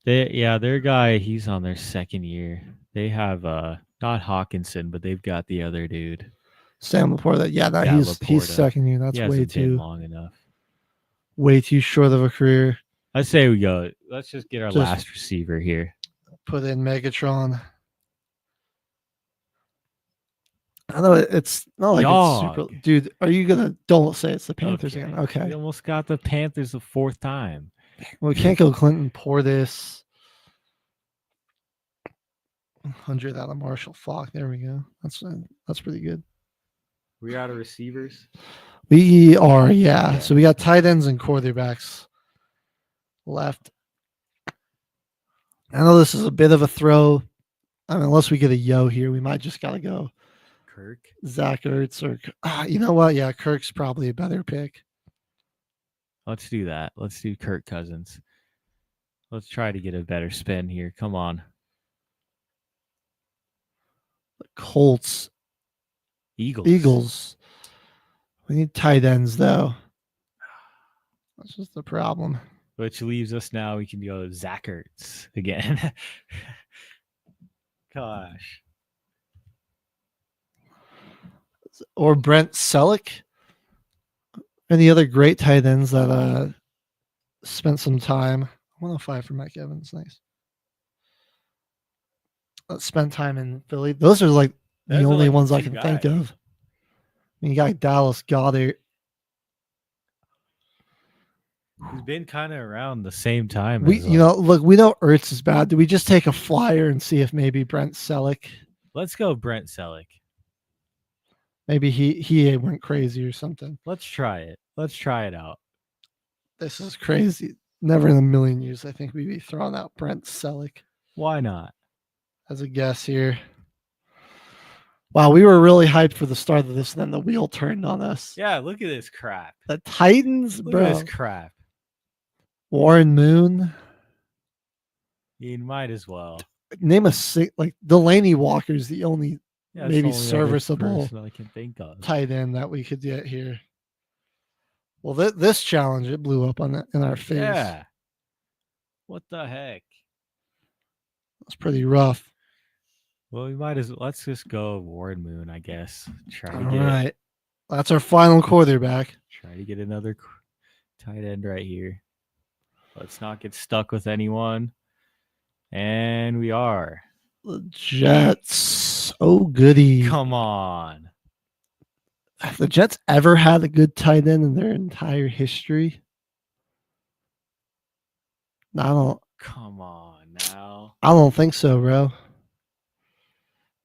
Their guy, he's on their second year. They have not Hawkinson, but they've got the other dude. Sam Laporta. He's second year. That's way too long enough. Way too short of a career. I say we go. Let's just get our last receiver here. Put in Megatron. I know it's not like it's super. Dude, are you gonna? Don't say it's the Panthers again. Okay. We almost got the Panthers the fourth time. Well, we can't go Clinton Portis. 100 out of Marshall Faulk. There we go. That's pretty good. We out of receivers. We are, yeah. So we got tight ends and quarterbacks left. I know this is a bit of a throw. I mean, unless we get a yo here, we might just gotta go Kirk, Zach Ertz, or you know what? Yeah, Kirk's probably a better pick. Let's do that. Let's do Kirk Cousins. Let's try to get a better spin here. Come on. The Colts. Eagles. We need tight ends, though. That's just the problem. Which leaves us now. We can go Zach Ertz again. Gosh. Or Brent Selleck. Any other great tight ends that spent some time? 105 for Mike Evans. Nice. Spent time in Philly. Those are like the only ones I can think of. I mean, you got Dallas Goedert. He's been kind of around the same time. We know Ertz is bad. Do we just take a flyer and see if maybe Brent Selleck? Let's go Brent Selleck. Maybe he went crazy or something. Let's try it. Let's try it out. This is crazy. Never in a million years I think we'd be throwing out Brent Selleck. Why not? As a guess here. Wow, we were really hyped for the start of this, and then the wheel turned on us. Yeah, look at this crap. The Titans, look bro. Look at this crap. Warren Moon. You might as well. Name a like Delaney Walker's the only maybe serviceable I can think of tight end that we could get here. Well, this challenge, it blew up in our face. Yeah. What the heck? That's pretty rough. Well, we might as well. Let's just go Warren Moon, I guess. All right. That's our final quarterback. Try to get another tight end right here. Let's not get stuck with anyone. And we are. The Jets. Oh, goody. Come on. Have the Jets ever had a good tight end in their entire history? I don't. Come on now. I don't think so, bro.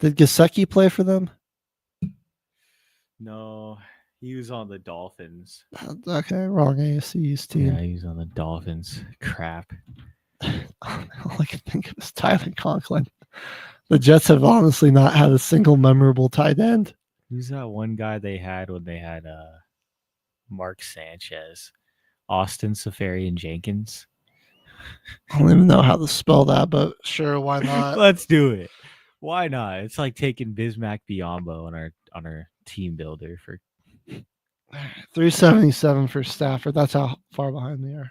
Did Gesicki play for them? No, he was on the Dolphins. Okay, wrong AFC's team. Yeah, he was on the Dolphins. Crap. All I can think of is Tyler Conklin. The Jets have honestly not had a single memorable tight end. Who's that one guy they had when they had Mark Sanchez? Austin Safarian Jenkins. I don't even know how to spell that, but sure, why not? Let's do it. Why not? It's like taking Bismack Biyombo on our team builder for 377 for Stafford. That's how far behind they are.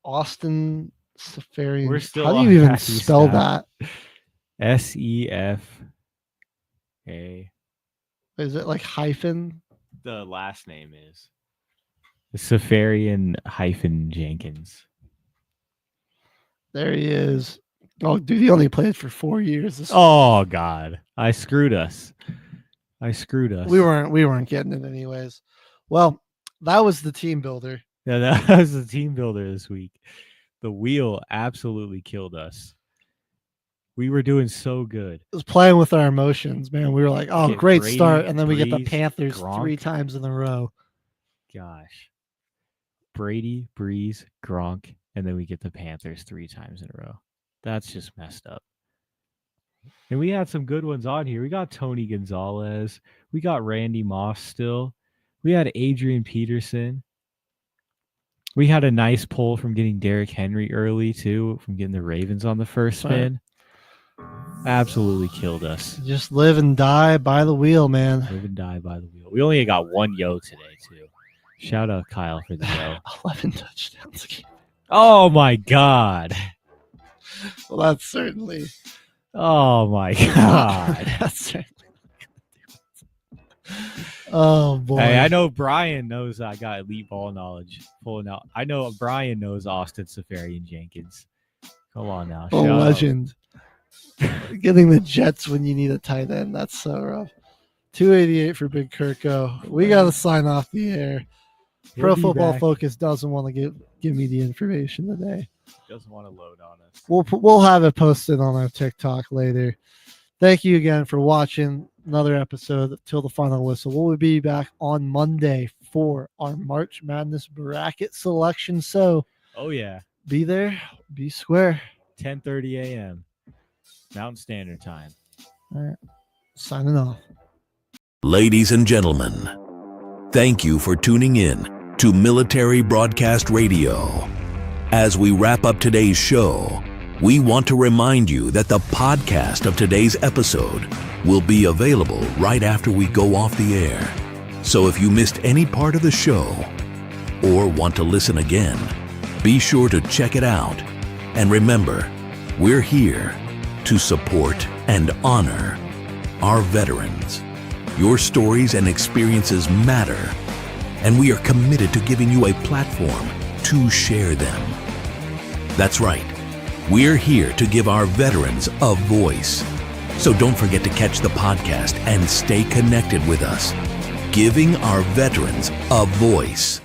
Austin Safarian. We're still. How do you even spell that? SEFA. Is it like hyphen? The last name is Safarian Jenkins. There he is. Oh, dude, he only played for 4 years. Oh God, I screwed us. We weren't getting it anyways. Well, that was the team builder. Yeah, that was the team builder this week. The wheel absolutely killed us. We were doing so good. It was playing with our emotions, man. We were like, oh, great Brady, start. And then we get the Breeze, Panthers Gronk. 3 times in a row. Gosh. Brady, Breeze, Gronk, and then we get the Panthers 3 times in a row. That's just messed up. And we had some good ones on here. We got Tony Gonzalez. We got Randy Moss still. We had Adrian Peterson. We had a nice pull from getting Derrick Henry early, too, from getting the Ravens on the first spin. Absolutely killed us. Just live and die by the wheel, man. Live and die by the wheel. We only got 1 yo today, too. Shout out Kyle for the yo. 11 touchdowns. Oh, my God. Well, that's certainly. Oh, my God. That's certainly. Oh, boy. Hey, I know Brian knows I got elite ball knowledge. Pulling out. I know Brian knows Austin Safarian Jenkins. Come on now. Oh, legend. Getting the Jets when you need a tight end. That's so rough. 288 for Big Kirko. We got to sign off the air. Pro Football Focus doesn't want to give me the information today. Doesn't want to load on us. We'll have it posted on our TikTok later. Thank you again for watching another episode of Till the Final Whistle. We'll be back on Monday for our March Madness bracket selection. So, oh yeah, be there, be square. 10:30 a.m. Mountain Standard Time. All right, signing off. Ladies and gentlemen, thank you for tuning in. to Military Broadcast Radio. As we wrap up today's show, we want to remind you that the podcast of today's episode will be available right after we go off the air. So if you missed any part of the show or want to listen again, be sure to check it out. And remember, we're here to support and honor our veterans. Your stories and experiences matter, and we are committed to giving you a platform to share them. That's right. We're here to give our veterans a voice. So don't forget to catch the podcast and stay connected with us, giving our veterans a voice.